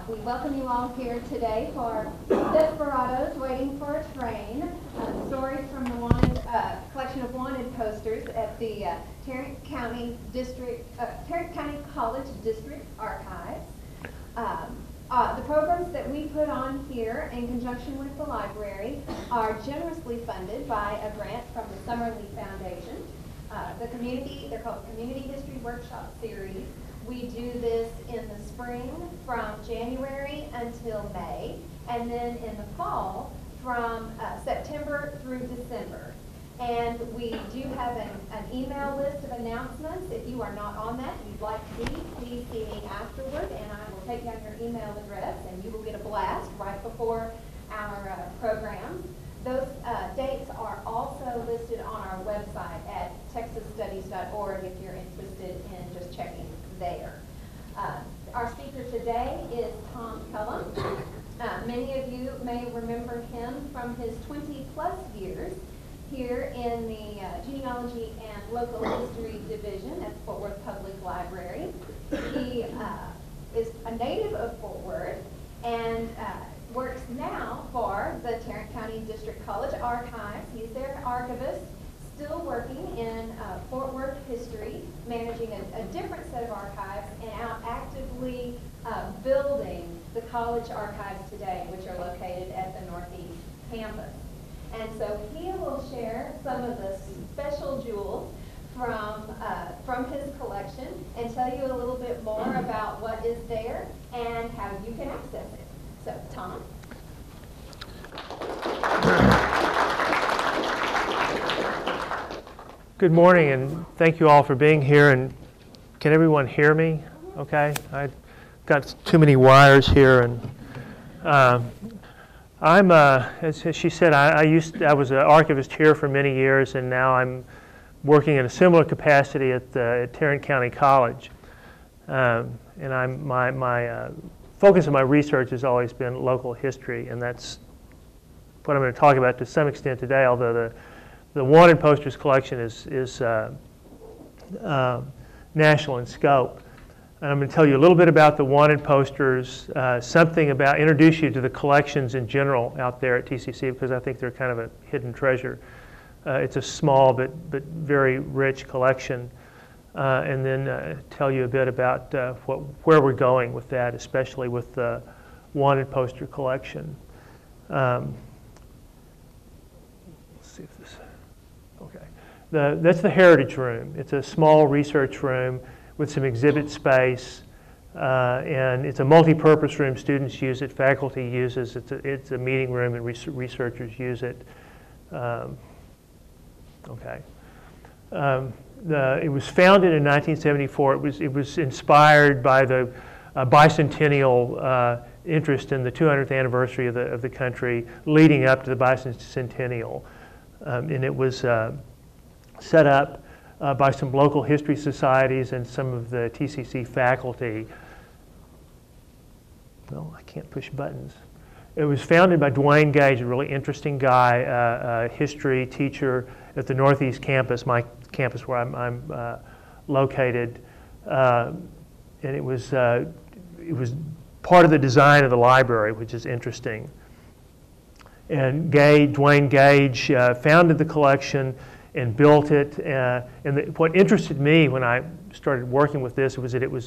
We welcome you all here today for Desperados, Waiting for a Train, stories from the wanted, collection of wanted posters at the Tarrant County College District Archives. The programs that we put on here in conjunction with the library are generously funded by a grant from the Summerlee Foundation. They're called Community History Workshop Series. We do this in the spring from January until May, and then in the fall from September through December. And we do have an email list of announcements. If you are not on that and you'd like to be, please see me afterward, and I will take down your email address, and you will get a blast right before our programs. Those dates are also listed on our website at texasstudies.org if you're interested in just checking there. Our speaker today is Tom Kellam. Many of you may remember him from his 20-plus years here in the Genealogy and Local History Division at Fort Worth Public Library. He is a native of Fort Worth and works now for the Tarrant County District College Archives. He's their archivist, still working in Fort Worth history, managing a different set of archives, and out actively building the college archives today, which are located at the Northeast campus. And so he will share some of the special jewels from his collection and tell you a little bit more about what is there and how you can access it. So, Tom? Good morning, and thank you all for being here. And can everyone hear me? Okay, I've got too many wires here, and I'm as she said, I was an archivist here for many years, and now I'm working in a similar capacity at Tarrant County College. And my focus of my research has always been local history, and that's what I'm going to talk about to some extent today, although the wanted posters collection is national in scope. And I'm going to tell you a little bit about the wanted posters, introduce you to the collections in general out there at TCC, because I think they're kind of a hidden treasure. It's a small but very rich collection. And then tell you a bit about where we're going with that, especially with the wanted poster collection. Let's see if this, okay. That's the Heritage Room. It's a small research room with some exhibit space, and it's a multi-purpose room. Students use it, faculty uses it. It's a meeting room, and researchers use it. Okay. It was founded in 1974. It was inspired by the bicentennial interest in the 200th anniversary of the country, leading up to the bicentennial, and it was set up by some local history societies and some of the TCC faculty. No, I can't push buttons. It was founded by Dwayne Gage, a really interesting guy, a history teacher at the Northeast campus, my campus where I'm located, and it was part of the design of the library, which is interesting. And Dwayne Gage founded the collection and built it. What interested me when I started working with this was that it was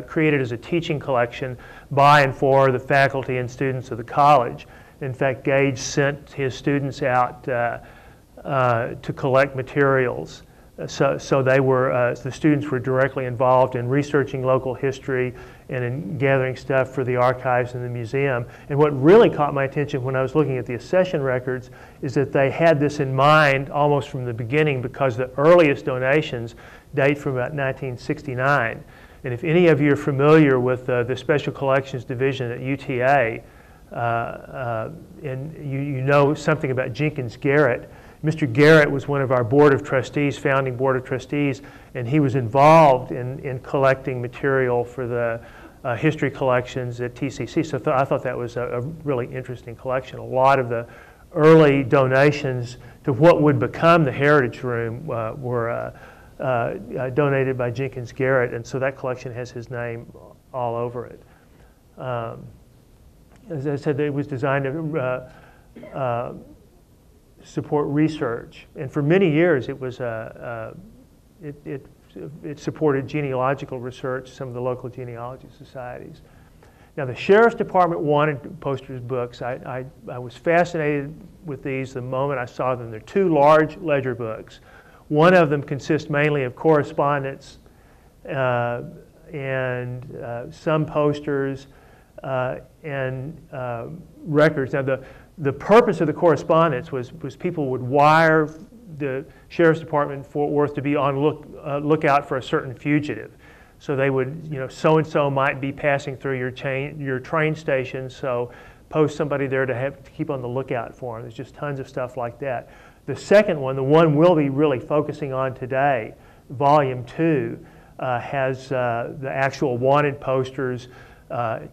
created as a teaching collection by and for the faculty and students of the college. In fact, Gage sent his students out to collect materials. So they were, the students were directly involved in researching local history and in gathering stuff for the archives and the museum. And what really caught my attention when I was looking at the accession records is that they had this in mind almost from the beginning, because the earliest donations date from about 1969. And if any of you are familiar with the Special Collections Division at UTA, and you know something about Jenkins Garrett, Mr. Garrett was one of our board of trustees, founding board of trustees, and he was involved in collecting material for the history collections at TCC. So I thought that was a really interesting collection. A lot of the early donations to what would become the Heritage Room were donated by Jenkins Garrett, and so that collection has his name all over it. As I said, it was designed to support research, and for many years it was it supported genealogical research, some of the local genealogy societies. Now, the Sheriff's Department wanted posters books. I was fascinated with these the moment I saw them. They're two large ledger books. One of them consists mainly of correspondence and some posters and records. Now, the purpose of the correspondence was people would wire the Sheriff's Department in Fort Worth to be on lookout for a certain fugitive. So they would, so-and-so might be passing through your train station, so post somebody there to keep on the lookout for them. There's just tons of stuff like that. The second one, the one we'll be really focusing on today, Volume 2, has the actual wanted posters,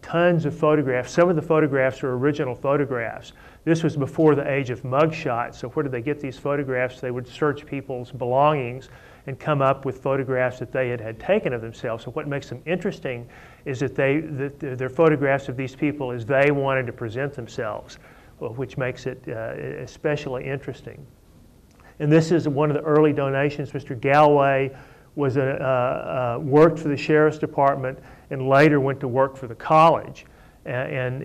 tons of photographs. Some of the photographs are original photographs. This was before the age of mugshots, so where did they get these photographs? They would search people's belongings and come up with photographs that they had taken of themselves. So what makes them interesting is that they're photographs of these people as they wanted to present themselves, which makes it especially interesting. And this is one of the early donations. Mr. Galway was worked for the Sheriff's Department and later went to work for the college. And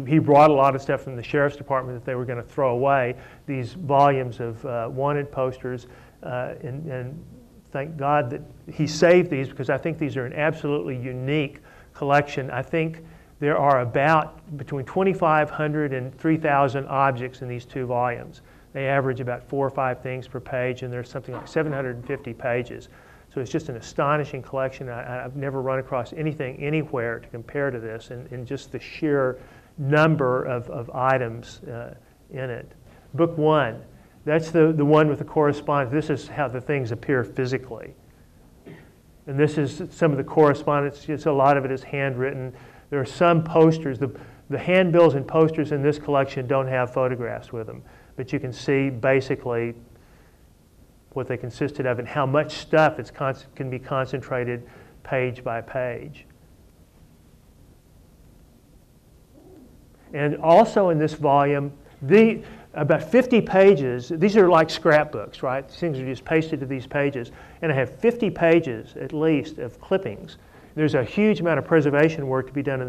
he brought a lot of stuff from the Sheriff's Department that they were going to throw away, these volumes of wanted posters, and thank God that he saved these, because I think these are an absolutely unique collection. I think there are about between 2,500 and 3,000 objects in these two volumes. They average about 4 or 5 things per page, and there's something like 750 pages. So it's just an astonishing collection. I've never run across anything anywhere to compare to this, and just the sheer number of items in it. Book 1, that's the one with the correspondence. This is how the things appear physically. And this is some of the correspondence. Just a lot of it is handwritten. There are some posters. The handbills and posters in this collection don't have photographs with them, but you can see basically what they consisted of and how much stuff can be concentrated page by page. And also in this volume, about 50 pages, these are like scrapbooks, right? These things are just pasted to these pages. And I have 50 pages at least of clippings. There's a huge amount of preservation work to be done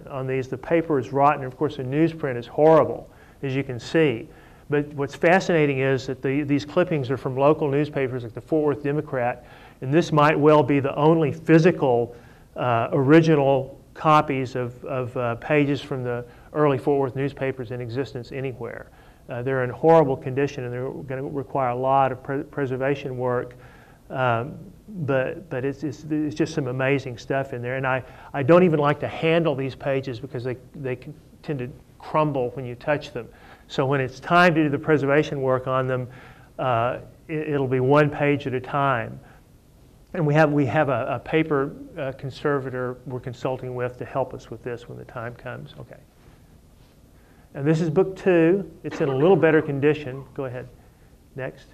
on these. The paper is rotten, and of course the newsprint is horrible, as you can see. But what's fascinating is that these clippings are from local newspapers like the Fort Worth Democrat, and this might well be the only physical original copies of pages from the early Fort Worth newspapers in existence anywhere. They're in horrible condition, and they're going to require a lot of preservation work, but it's just some amazing stuff in there. And I don't even like to handle these pages because they tend to crumble when you touch them. So when it's time to do the preservation work on them, it'll be one page at a time. And we have a paper conservator we're consulting with to help us with this when the time comes. Okay. And this is book 2. It's in a little better condition. Go ahead. Next.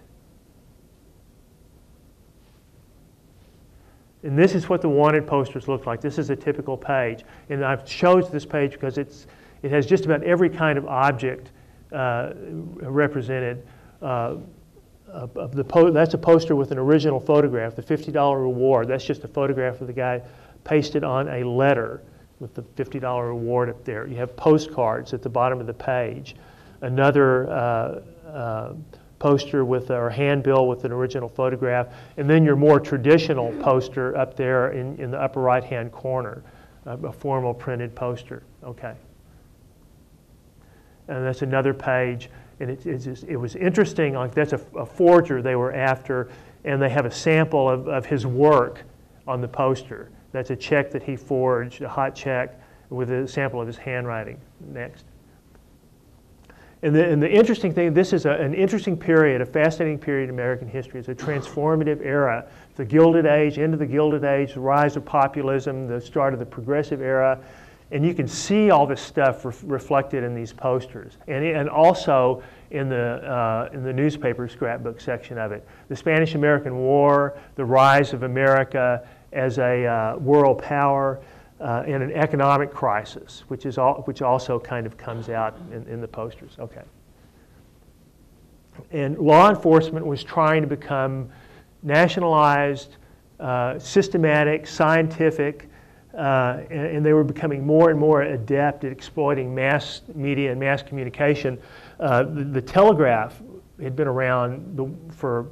And this is what the wanted posters look like. This is a typical page. And I've chosen this page because it has just about every kind of object represented. That's a poster with an original photograph, the $50 reward. That's just a photograph of the guy pasted on a letter with the $50 reward up there. You have postcards at the bottom of the page. Another poster or handbill with an original photograph, and then your more traditional poster up there in the upper right-hand corner, a formal printed poster. Okay. And that's another page, and it was interesting. Like that's a forger they were after, and they have a sample of his work on the poster. That's a check that he forged, a hot check with a sample of his handwriting. Next. And the interesting thing, this is an interesting period, a fascinating period in American history. It's a transformative era. The Gilded Age, end of the Gilded Age, the rise of populism, the start of the Progressive Era. And you can see all this stuff reflected in these posters, and also in the newspaper scrapbook section of it. The Spanish-American War, the rise of America, as a world power in an economic crisis, which also kind of comes out in the posters. Okay. And law enforcement was trying to become nationalized, systematic, scientific, and they were becoming more and more adept at exploiting mass media and mass communication. The telegraph had been around for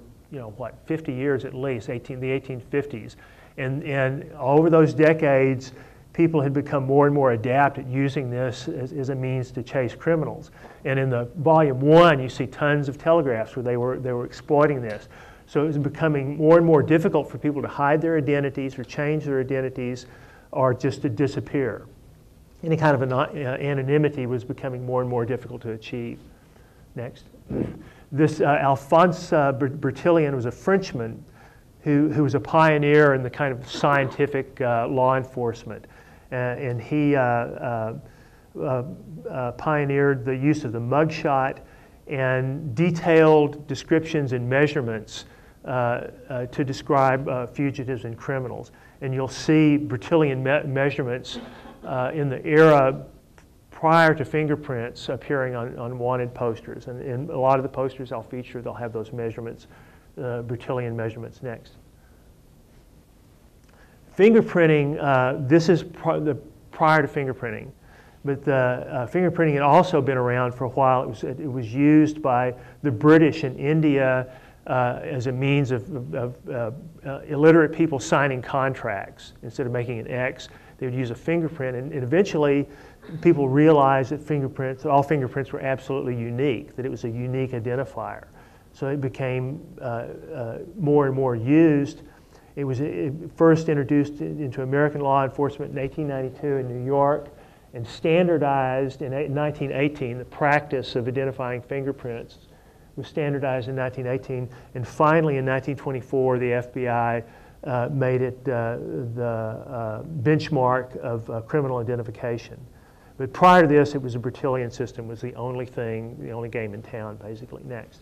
50 years at least, the 1850s, and over those decades, people had become more and more adept at using this as a means to chase criminals. And in the volume 1, you see tons of telegraphs where they were exploiting this. So it was becoming more and more difficult for people to hide their identities or change their identities or just to disappear. Any kind of anonymity was becoming more and more difficult to achieve. Next. This Alphonse Bertillon was a Frenchman who was a pioneer in the kind of scientific law enforcement. And he pioneered the use of the mugshot and detailed descriptions and measurements to describe fugitives and criminals. And you'll see Bertillon measurements in the era prior to fingerprints appearing on wanted posters. And in a lot of the posters I'll feature, they'll have those measurements, Bertillon measurements next. Fingerprinting, this is prior to fingerprinting, but the fingerprinting had also been around for a while. It was used by the British in India as a means of illiterate people signing contracts. Instead of making an X, they would use a fingerprint, and eventually people realized that all fingerprints were absolutely unique, that it was a unique identifier. So it became more and more used. It was first introduced into American law enforcement in 1892 in New York and standardized in 1918. The practice of identifying fingerprints was standardized in 1918. And finally in 1924, the FBI made it the benchmark of criminal identification. But prior to this, it was a Bertillon system, was the only game in town, basically. Next.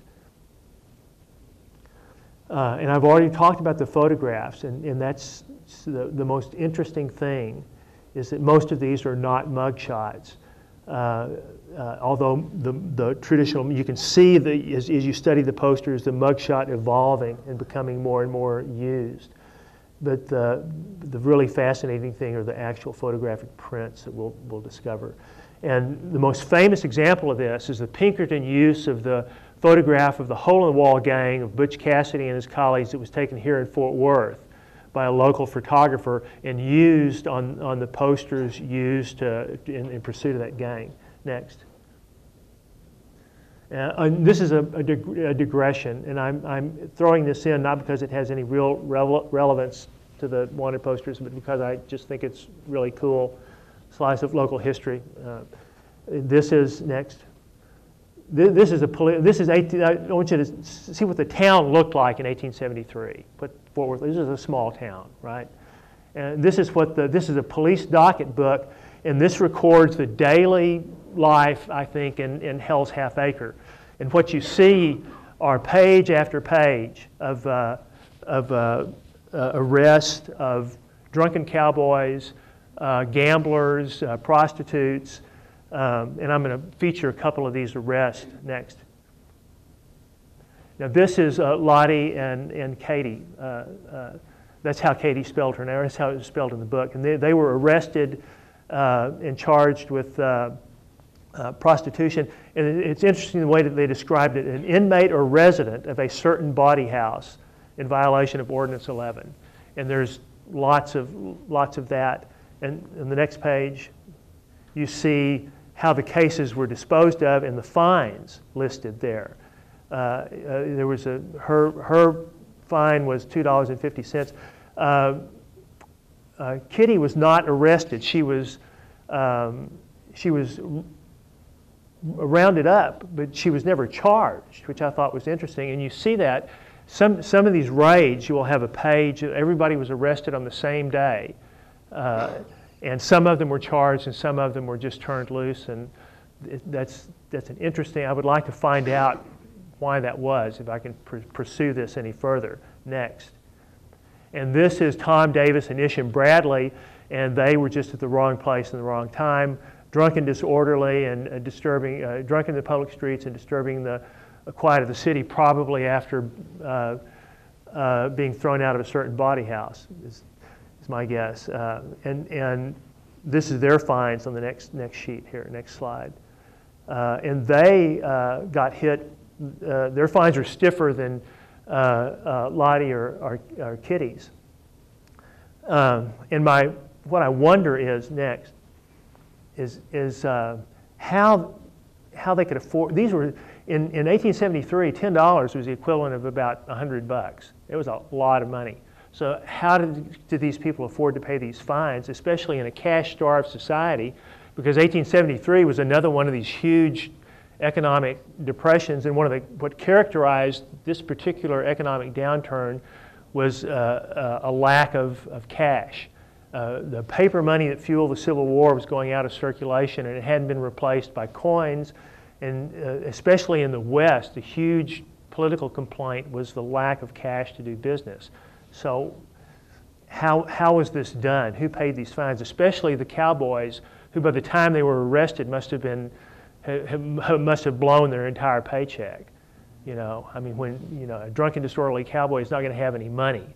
And I've already talked about the photographs, and that's the most interesting thing, is that most of these are not mugshots. Although the traditional, you can see as you study the posters, the mugshot evolving and becoming more and more used. But the really fascinating thing are the actual photographic prints that we'll discover. And the most famous example of this is the Pinkerton use of the photograph of the hole-in-the-wall gang of Butch Cassidy and his colleagues that was taken here in Fort Worth by a local photographer and used on the posters used in pursuit of that gang. Next. And this is a digression, and I'm throwing this in not because it has any real relevance to the wanted posters, but because I just think it's really cool slice of local history. This is next. This is I want you to see what the town looked like in 1873. But Fort Worth, this is a small town, right? And this is a police docket book, and this records the daily life, I think, in Hell's Half Acre. And what you see are page after page of arrest of drunken cowboys, gamblers, prostitutes. And I'm going to feature a couple of these arrests next. Now this is Lottie and Katie. That's how Katie spelled her name. That's how it was spelled in the book. And they were arrested and charged with prostitution. And it's interesting the way that they described it: an inmate or resident of a certain body house in violation of Ordinance 11. And there's lots of that. And on the next page, you see how the cases were disposed of and the fines listed there. There was her fine was $2.50. Kitty was not arrested. She was rounded up, but she was never charged, which I thought was interesting. And you see that some of these raids, you will have a page. Everybody was arrested on the same day. And some of them were charged and some of them were just turned loose. And that's an interesting, I would like to find out why that was, if I can pursue this any further. Next. And this is Tom Davis and Isham Bradley, and they were just at the wrong place in the wrong time, drunk and disorderly and disturbing, drunk in the public streets and disturbing the quiet of the city, probably after being thrown out of a certain bawdy house, is my guess. And this is their fines on the next sheet here, next slide. And they got hit, their fines are stiffer than Lottie or Kitty's. And what I wonder is next is how they could afford, these were, in 1873, $10 was the equivalent of about $100. It was a lot of money. So how did these people afford to pay these fines, especially in a cash-starved society? Because 1873 was another one of these huge economic depressions, and what characterized this particular economic downturn was a lack of cash. The paper money that fueled the Civil War was going out of circulation, and it hadn't been replaced by coins. And especially in the West, the huge political complaint was the lack of cash to do business. So how was this done? Who paid these fines? Especially the cowboys, who by the time they were arrested must have blown their entire paycheck. You know, I mean, when a drunken, disorderly cowboy is not going to have any money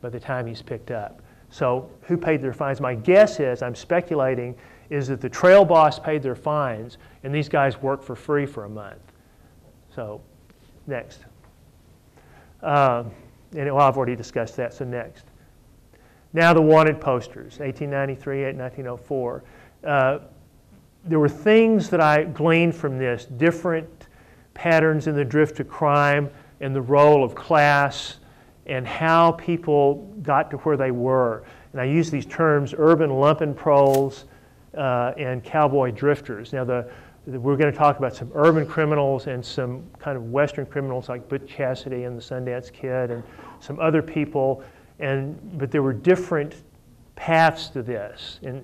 by the time he's picked up. So who paid their fines? My guess is, I'm speculating, is that the trail boss paid their fines, and these guys worked for free for a month. So, next. I've already discussed that, so next. Now the wanted posters, 1893 and 1904. There were things that I gleaned from this, different patterns in the drift to crime and the role of class and how people got to where they were. And I use these terms, urban lumpen proles and cowboy drifters. Now we're going to talk about some urban criminals and some kind of Western criminals like Butch Cassidy and the Sundance Kid and some other people, but there were different paths to this, and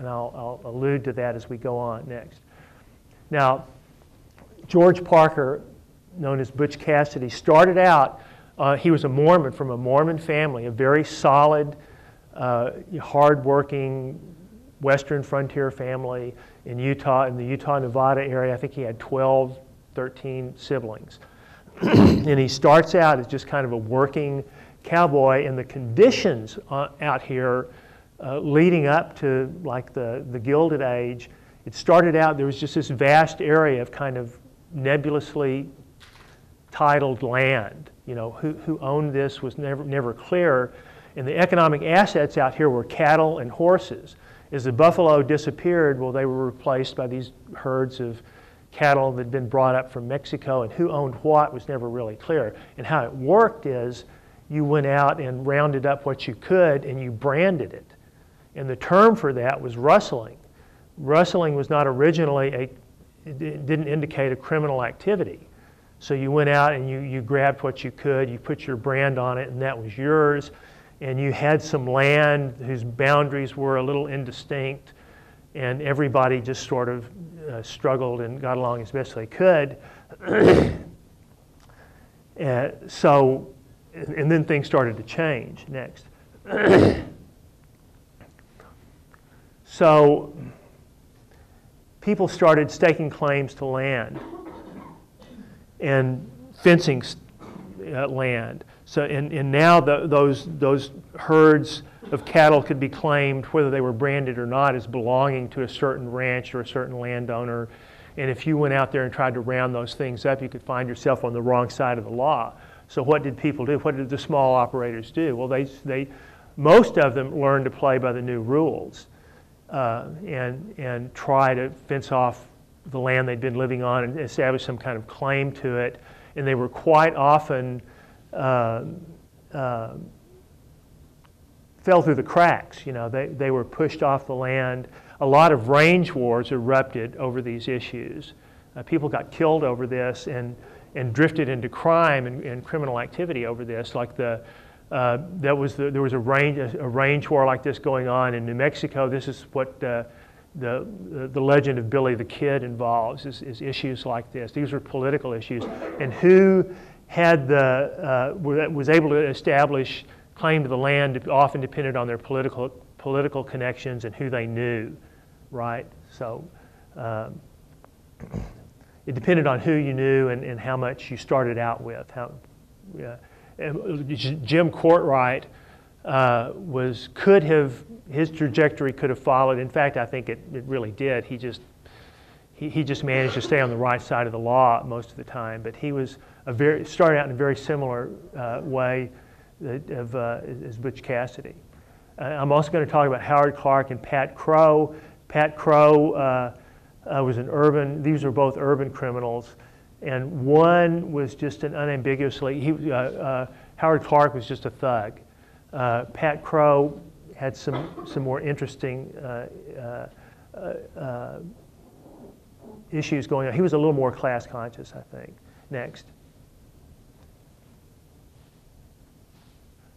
I'll allude to that as we go on next. Now, George Parker, known as Butch Cassidy, started out, he was a Mormon from a Mormon family, a very solid, hard-working Western frontier family in Utah, in the Utah-Nevada area. I think he had 12, 13 siblings. And he starts out as just kind of a working cowboy, and the conditions out here leading up to like the Gilded Age, it started out, there was just this vast area of kind of nebulously titled land. You know, who owned this was never clear. And the economic assets out here were cattle and horses. As the buffalo disappeared, well, they were replaced by these herds of cattle that had been brought up from Mexico, and who owned what was never really clear. And how it worked is you went out and rounded up what you could and you branded it. And the term for that was rustling. Rustling was not originally it didn't indicate a criminal activity. So you went out and you grabbed what you could, you put your brand on it, and that was yours. And you had some land whose boundaries were a little indistinct, and everybody just sort of struggled and got along as best they could. And then things started to change next. So people started staking claims to land and fencing land. So and now those herds of cattle could be claimed, whether they were branded or not, as belonging to a certain ranch or a certain landowner. And if you went out there and tried to round those things up, you could find yourself on the wrong side of the law. So what did people do? What did the small operators do? Well, most of them learned to play by the new rules and try to fence off the land they'd been living on and establish some kind of claim to it. And they were quite often fell through the cracks. You know, they were pushed off the land. A lot of range wars erupted over these issues. People got killed over this and drifted into crime and criminal activity over this. Like there was a range war like this going on in New Mexico. This is what the legend of Billy the Kid involves, is issues like this. These are political issues, and who had was able to establish claim to the land often depended on their political connections and who they knew, right? So it depended on who you knew and how much you started out with. Jim Courtright his trajectory could have followed. In fact, I think it really did. He just managed to stay on the right side of the law most of the time. But he was started out in a very similar way as Butch Cassidy. I'm also going to talk about Howard Clark and Pat Crow. Pat Crow was an urban. These were both urban criminals, and one was just an unambiguously. Howard Clark was just a thug. Pat Crow had some more interesting issues going on. He was a little more class conscious, I think. Next.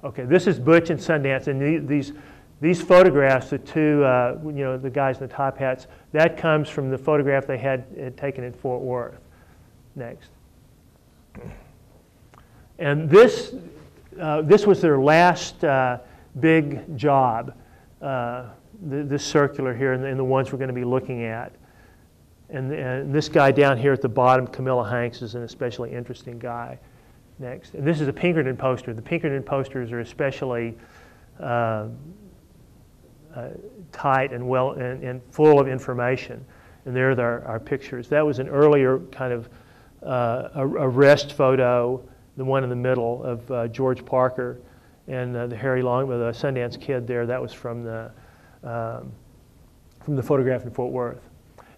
Okay, this is Butch and Sundance, and these photographs, the two, the guys in the top hats, that comes from the photograph they had taken in Fort Worth. Next. And this was their last big job, this circular here, and the ones we're going to be looking at. And this guy down here at the bottom, Camilla Hanks, is an especially interesting guy. Next. And this is a Pinkerton poster. The Pinkerton posters are especially tight and and full of information. And there are our pictures. That was an earlier kind of arrest photo, the one in the middle of George Parker and the Sundance Kid there. That was from the photograph in Fort Worth.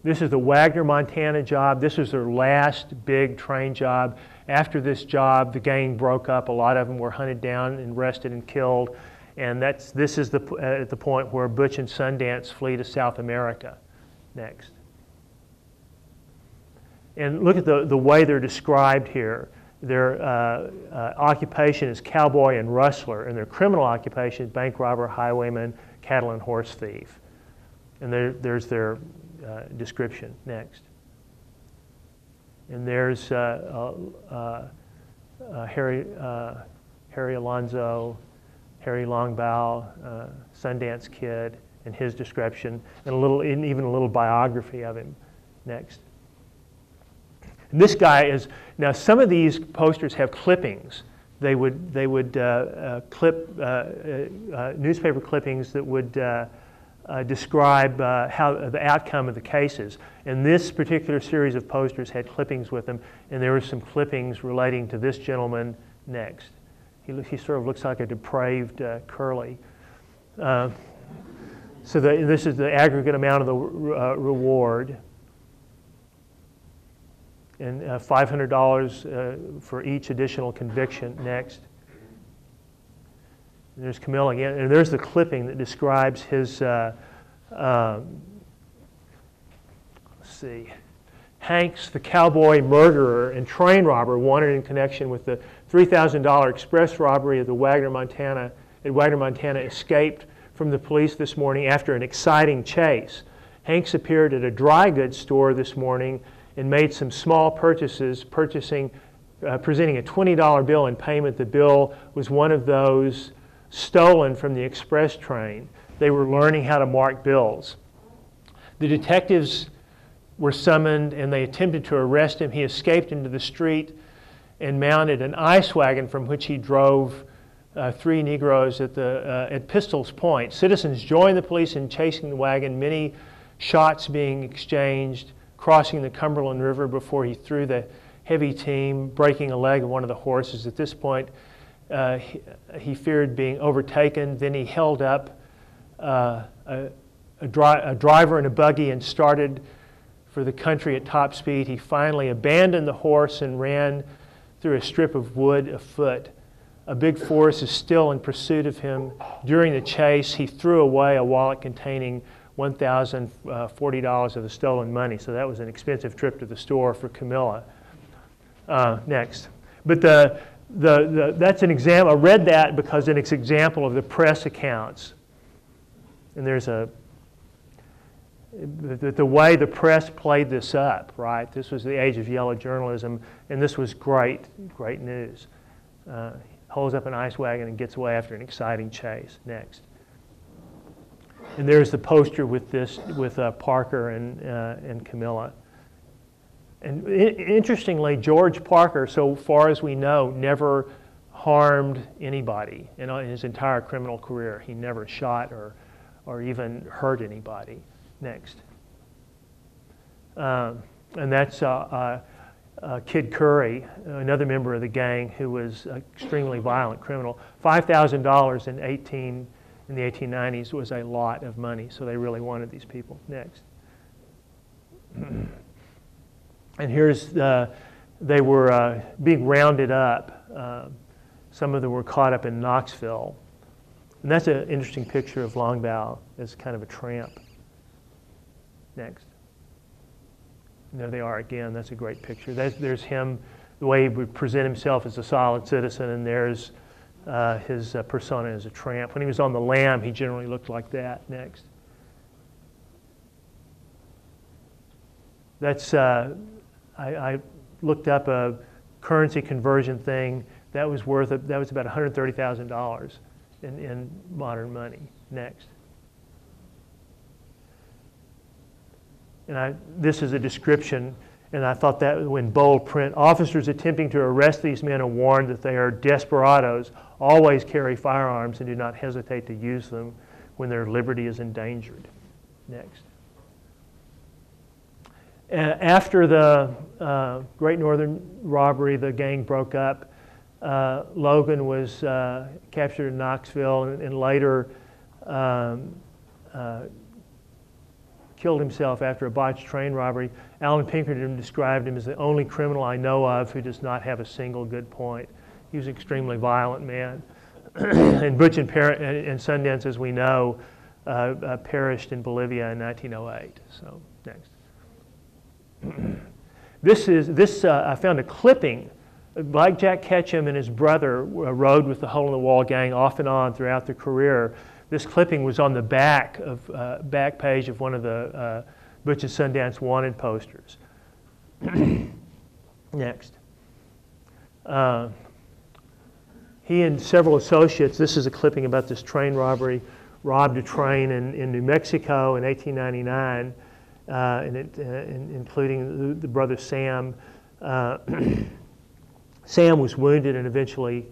This is the Wagner, Montana job. This was their last big train job. After this job, the gang broke up. A lot of them were hunted down and arrested and killed. And this is at the point where Butch and Sundance flee to South America. Next. And look at the way they're described here. Their occupation is cowboy and rustler, and their criminal occupation is bank robber, highwayman, cattle and horse thief. And there's their description. Next. And there's Harry Alonzo, Harry Longbow, Sundance Kid, and his description, and even a little biography of him. Next. And this guy is, now some of these posters have clippings. They would clip newspaper clippings that would describe how the outcome of the cases. And this particular series of posters had clippings with them, and there were some clippings relating to this gentleman next. He sort of looks like a depraved Curly. So this is the aggregate amount of the reward. And $500 for each additional conviction. Next. And there's Camille again, and there's the clipping that describes his, let's see, Hanks, the cowboy murderer and train robber, wanted in connection with the $3,000 express robbery of the Wagner, Montana, escaped from the police this morning after an exciting chase. Hanks appeared at a dry goods store this morning and made some small purchases, presenting a $20 bill in payment. The bill was one of those stolen from the express train. They were learning how to mark bills. The detectives were summoned and they attempted to arrest him. He escaped into the street and mounted an ice wagon from which he drove three Negroes at Pistol's Point. Citizens joined the police in chasing the wagon, many shots being exchanged, crossing the Cumberland River before he threw the heavy team, breaking a leg of one of the horses. At this point, he feared being overtaken. Then he held up a driver in a buggy and started for the country at top speed. He finally abandoned the horse and ran through a strip of wood afoot. A big force is still in pursuit of him. During the chase, he threw away a wallet containing $1,040 of the stolen money. So that was an expensive trip to the store for Camilla. Next. But that's an example. I read that because it's an example of the press accounts. And there's the way the press played this up, right? This was the age of yellow journalism, and this was great news. holds up an ice wagon and gets away after an exciting chase. Next. And there's the poster with Parker and Camilla. And interestingly, George Parker, so far as we know, never harmed anybody in his entire criminal career. He never shot or even hurt anybody. Next. And that's Kid Curry, another member of the gang who was an extremely violent criminal. $5,000 in the 1890s was a lot of money, so they really wanted these people. Next. And here's, they were being rounded up. Some of them were caught up in Knoxville. And that's an interesting picture of Longbow as kind of a tramp. Next. And there they are again. That's a great picture. There's him, the way he would present himself as a solid citizen, and there's his persona as a tramp. When he was on the lam, he generally looked like that. Next. That's, I looked up a currency conversion thing. That was about $130,000 in modern money. Next. And this is a description, and I thought that in bold print, officers attempting to arrest these men are warned that they are desperados, always carry firearms and do not hesitate to use them when their liberty is endangered. Next. After the Great Northern Robbery, the gang broke up. Logan was captured in Knoxville and later killed himself after a botched train robbery. Alan Pinkerton described him as the only criminal I know of who does not have a single good point. He was an extremely violent man. And Butch and Sundance, as we know, perished in Bolivia in 1908. So, next. I found a clipping. Blackjack Ketchum and his brother rode with the Hole in the Wall gang off and on throughout their career. This clipping was on the back page of one of the Butch and Sundance wanted posters. Next. He and several associates, this is a clipping about this train robbery, robbed a train in New Mexico in 1899, including the brother Sam. Sam was wounded and eventually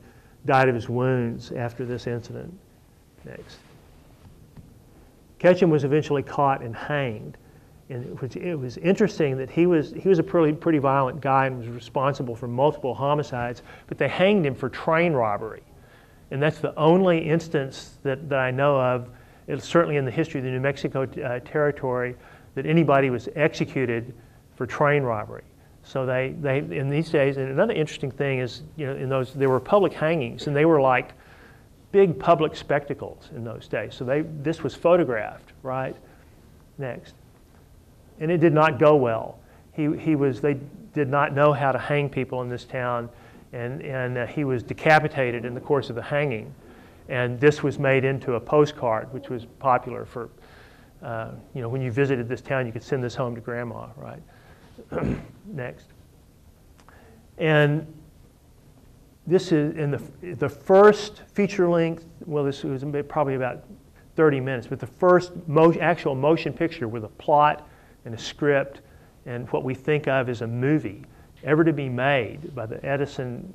died of his wounds after this incident. Next. Ketchum was eventually caught and hanged. And it was interesting that he was a pretty violent guy and was responsible for multiple homicides, but they hanged him for train robbery. And that's the only instance that I know of, certainly in the history of the New Mexico territory, that anybody was executed for train robbery. So they in these days, and another interesting thing is, there were public hangings, and they were like big public spectacles in those days. So this was photographed, right? Next. And it did not go well. They did not know how to hang people in this town, and he was decapitated in the course of the hanging. And this was made into a postcard, which was popular for, when you visited this town, you could send this home to grandma, right? Next. And this is in the first feature length, well, this was probably about 30 minutes, but the first actual motion picture with a plot and a script and what we think of as a movie ever to be made by the Edison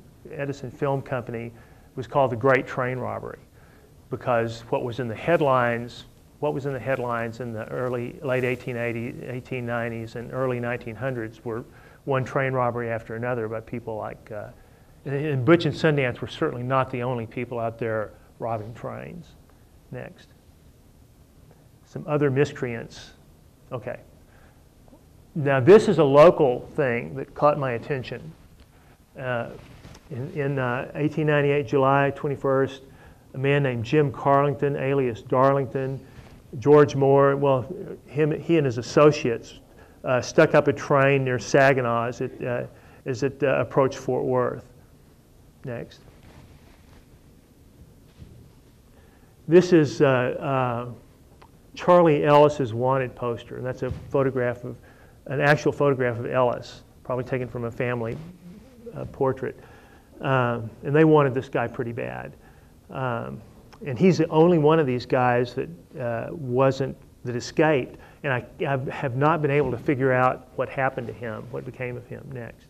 Film Company was called The Great Train Robbery, because what was in the headlines in the late 1880s, 1890s, and early 1900s were one train robbery after another by people like, and Butch and Sundance were certainly not the only people out there robbing trains. Next. Some other miscreants. Okay. Now this is a local thing that caught my attention. In 1898, July 21st, a man named Jim Carlington, alias Darlington, George Moore, well, he and his associates stuck up a train near Saginaw as it approached Fort Worth. Next. This is Charlie Ellis's wanted poster, and that's an actual photograph of Ellis, probably taken from a family portrait. And they wanted this guy pretty bad. And he's the only one of these guys that that escaped. And I have not been able to figure out what happened to him, what became of him next.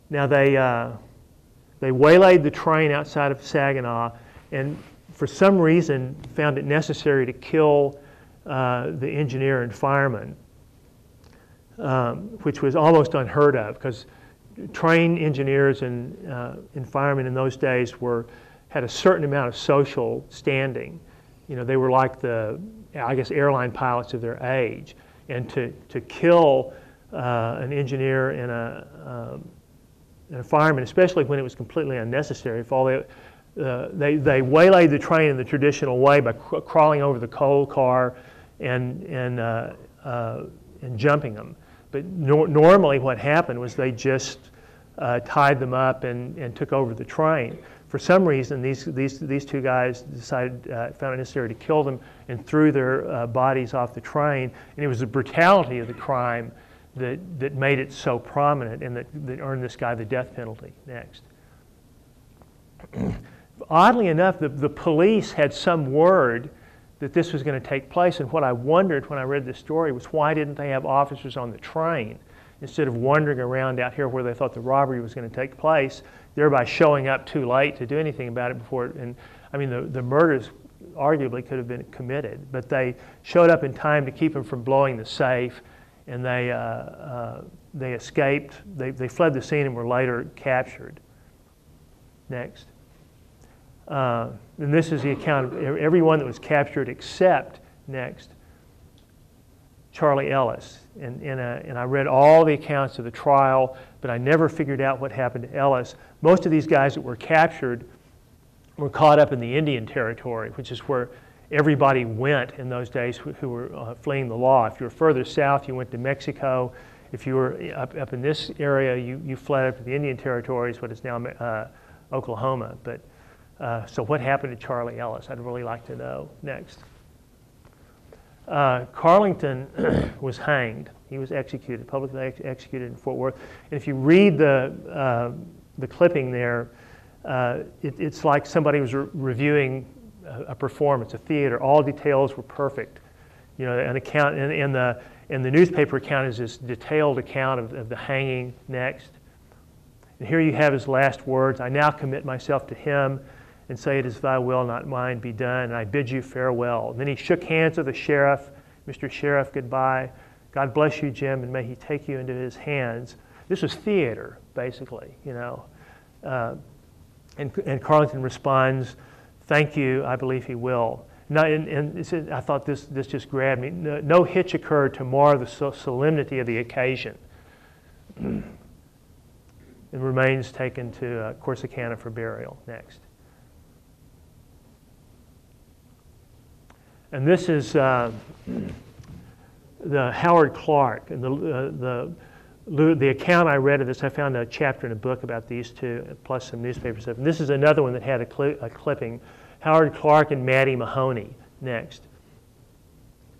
Now they waylaid the train outside of Saginaw, and for some reason found it necessary to kill the engineer and fireman, which was almost unheard of, because train engineers and firemen in those days had a certain amount of social standing. You know, they were like the, I guess, airline pilots of their age, and to kill an engineer and a fireman, especially when it was completely unnecessary. If all they waylaid the train in the traditional way by crawling over the coal car and jumping them. But normally what happened was they just tied them up and took over the train. For some reason, these two guys decided, found it necessary to kill them and threw their bodies off the train. And it was the brutality of the crime that made it so prominent and that earned this guy the death penalty next. Oddly enough, the police had some word that this was going to take place, and what I wondered when I read this story was, why didn't they have officers on the train instead of wandering around out here where they thought the robbery was going to take place, thereby showing up too late to do anything about it before it, and I mean the murders arguably could have been committed, but they showed up in time to keep them from blowing the safe, and they escaped. They fled the scene and were later captured. Next. And this is the account of everyone that was captured except, next, Charlie Ellis. And I read all the accounts of the trial, but I never figured out what happened to Ellis. Most of these guys that were captured were caught up in the Indian Territory, which is where everybody went in those days who were fleeing the law. If you were further south, you went to Mexico. If you were up in this area, you fled up to the Indian Territories, what is now Oklahoma. But so what happened to Charlie Ellis? I'd really like to know. Next. Carlington was hanged. He was executed, publicly executed in Fort Worth. And if you read the clipping there, it's like somebody was reviewing a performance, a theater. All details were perfect. You know, an account, and the newspaper account is this detailed account of the hanging. Next. And here you have his last words: "I now commit myself to him, and say, it is thy will, not mine, be done, and I bid you farewell." And then he shook hands with the sheriff. "Mr. Sheriff, goodbye. God bless you, Jim, and may he take you into his hands." This was theater, basically, you know. And Carlington responds, "Thank you, I believe he will." Now, and I thought this just grabbed me. No hitch occurred to mar the solemnity of the occasion. And remains taken to Corsicana for burial. Next. And this is the Howard Clark, and the account I read of this. I found a chapter in a book about these two, plus some newspaper stuff. And this is another one that had a clipping. Howard Clark and Mattie Mahoney. Next.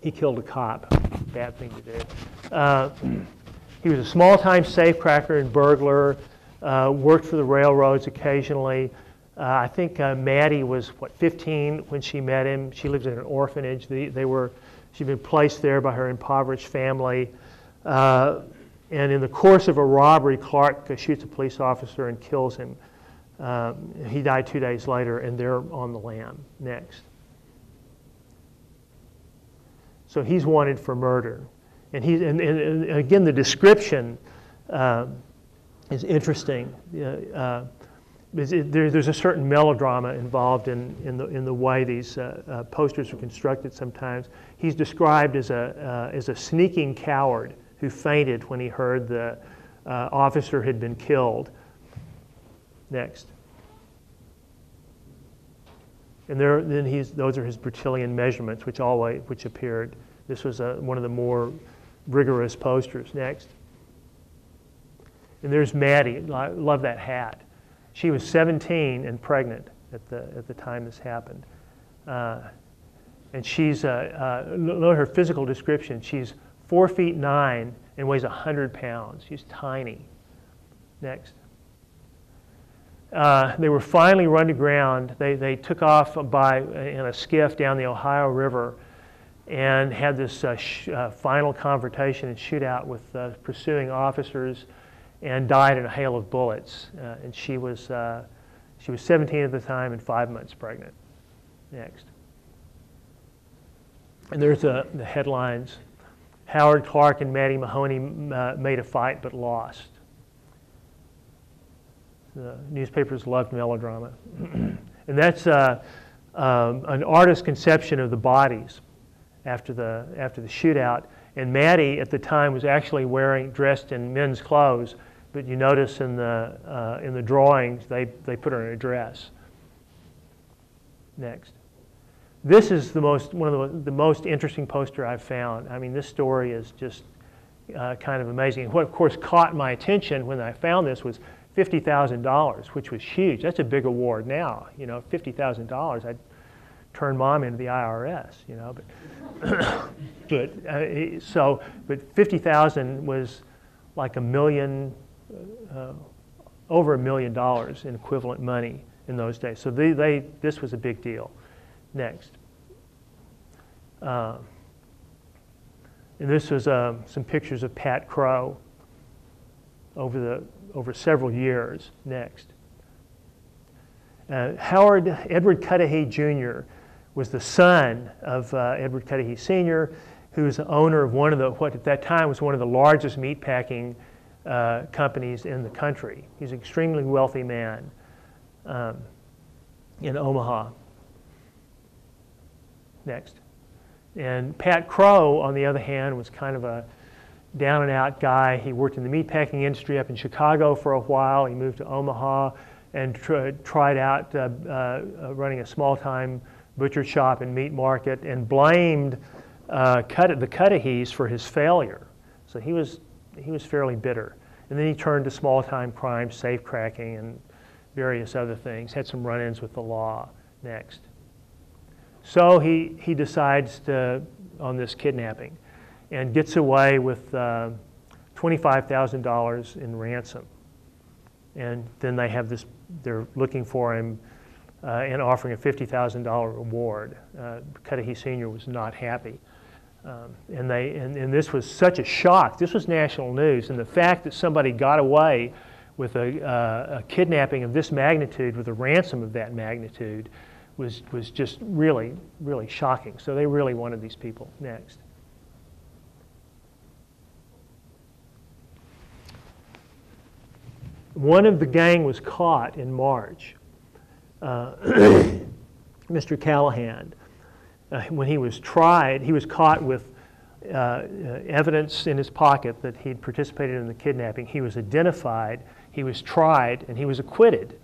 He killed a cop. Bad thing to do. He was a small-time safecracker and burglar. Worked for the railroads occasionally. I think Mattie was, 15 when she met him. She lived in an orphanage. She'd been placed there by her impoverished family. And in the course of a robbery, Clark shoots a police officer and kills him. He died 2 days later, and they're on the lam. Next. So he's wanted for murder. And again, the description is interesting. There's a certain melodrama involved in the way these posters are constructed sometimes. He's described as a sneaking coward who fainted when he heard the officer had been killed. Next. And those are his Bertillon measurements, which appeared. This was one of the more rigorous posters. Next. And there's Mattie. I love that hat. She was 17 and pregnant at the time this happened. And she's, note her physical description. She's 4'9" and weighs 100 pounds. She's tiny. Next. They were finally run to ground. They took off in a skiff down the Ohio River and had this final confrontation and shootout with pursuing officers, and died in a hail of bullets. And she was 17 at the time and 5 months pregnant. Next. And there's the headlines. Howard Clark and Maddie Mahoney made a fight but lost. The newspapers loved melodrama. And that's an artist's conception of the bodies after the shootout. And Maddie at the time was actually dressed in men's clothes, but you notice in the drawings they put her in a dress. Next. This is one of the most interesting poster I've found. I mean, this story is just kind of amazing. And what, of course, caught my attention when I found this was $50,000, which was huge. That's a big award now. You know, $50,000. I'd turn Mom into the IRS. You know, but 50,000 was like over $1 million in equivalent money in those days. So this was a big deal. Next. And this was some pictures of Pat Crow over several years. Next. Edward Cudahy Jr. was the son of Edward Cudahy Sr., who was the owner of what at that time was one of the largest meatpacking companies in the country. He's an extremely wealthy man in Omaha. Next. And Pat Crow, on the other hand, was kind of a down-and-out guy. He worked in the meatpacking industry up in Chicago for a while. He moved to Omaha and tried out running a small-time butcher shop and meat market, and blamed the Cudahys for his failure. So he was fairly bitter. And then he turned to small-time crime, safe-cracking, and various other things. Had some run-ins with the law. Next. So he decides on this kidnapping and gets away with $25,000 in ransom. And then they're looking for him and offering a $50,000 reward. Cudahy Sr. was not happy. And this was such a shock. This was national news. And the fact that somebody got away with a kidnapping of this magnitude, with a ransom of that magnitude, was just really, really shocking. So they really wanted these people. Next. One of the gang was caught in March. Mr. Callahan, when he was tried, he was caught with evidence in his pocket that he'd participated in the kidnapping. He was identified, he was tried, and he was acquitted.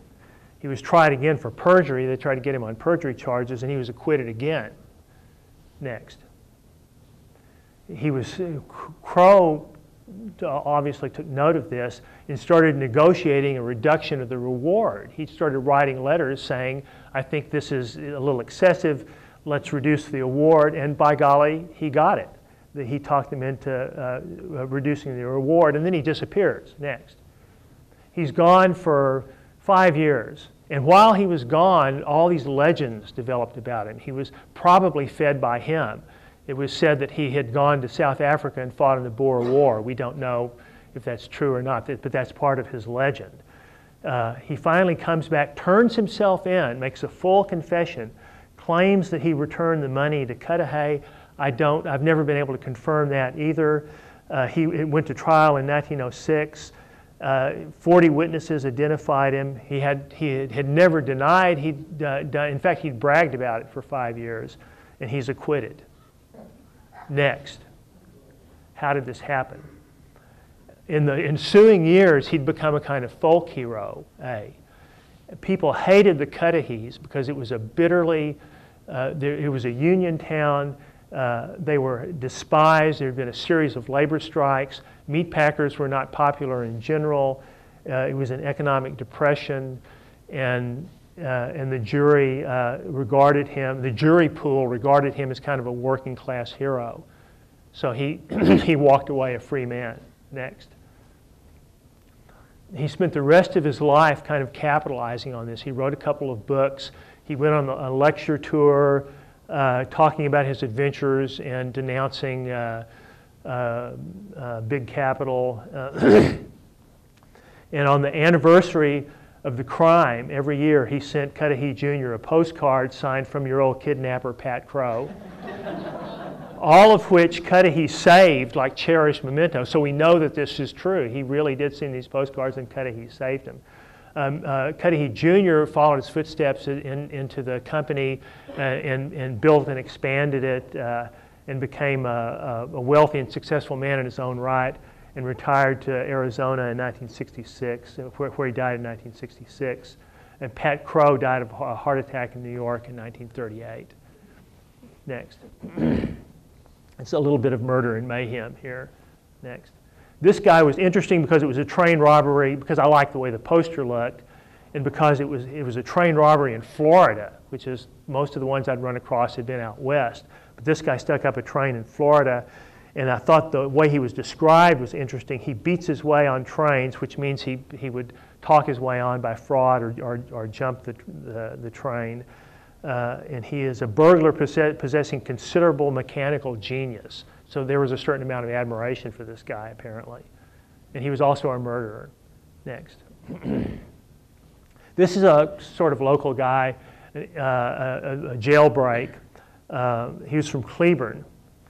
He was tried again for perjury. They tried to get him on perjury charges, and he was acquitted again. Next. Crow obviously took note of this and started negotiating a reduction of the reward. He started writing letters saying, I think this is a little excessive, let's reduce the award, and by golly, he got it. He talked them into reducing the reward, and then he disappears. Next. He's gone for 5 years. And while he was gone, all these legends developed about him. He was probably fed by him. It was said that he had gone to South Africa and fought in the Boer War. We don't know if that's true or not, but that's part of his legend. He finally comes back, turns himself in, makes a full confession, claims that he returned the money to Cudahy. I've never been able to confirm that either. He went to trial in 1906. 40 witnesses identified him. He had never denied he'd done. In fact, he'd bragged about it for 5 years, and he's acquitted. Next, how did this happen? In the ensuing years, he'd become a kind of folk hero. People hated the Cudahys because it was a it was a union town. They were despised. There had been a series of labor strikes. Meatpackers were not popular in general. It was an economic depression, and the jury regarded him, the jury pool regarded him as kind of a working class hero. So he, he walked away a free man. Next. He spent the rest of his life kind of capitalizing on this. He wrote a couple of books. He went on a lecture tour talking about his adventures and denouncing big capital. And on the anniversary of the crime, every year he sent Cudahy Jr. a postcard signed from your old kidnapper, Pat Crow. All of which Cudahy saved like cherished mementos. So we know that this is true. He really did send these postcards and Cudahy saved them. Cudahy Jr. followed his footsteps into the company and built and expanded it and became a wealthy and successful man in his own right and retired to Arizona in 1966, where he died in 1966. And Pat Crow died of a heart attack in New York in 1938. Next. It's a little bit of murder and mayhem here. Next. This guy was interesting because it was a train robbery, because I liked the way the poster looked, and because it was a train robbery in Florida, which is most of the ones I'd run across had been out west. But this guy stuck up a train in Florida, and I thought the way he was described was interesting. He beats his way on trains, which means he would talk his way on by fraud or jump the train. And he is a burglar possessing considerable mechanical genius. So there was a certain amount of admiration for this guy, apparently. And he was also a murderer. Next. This is a sort of local guy, a jailbreak. He was from Cleburne.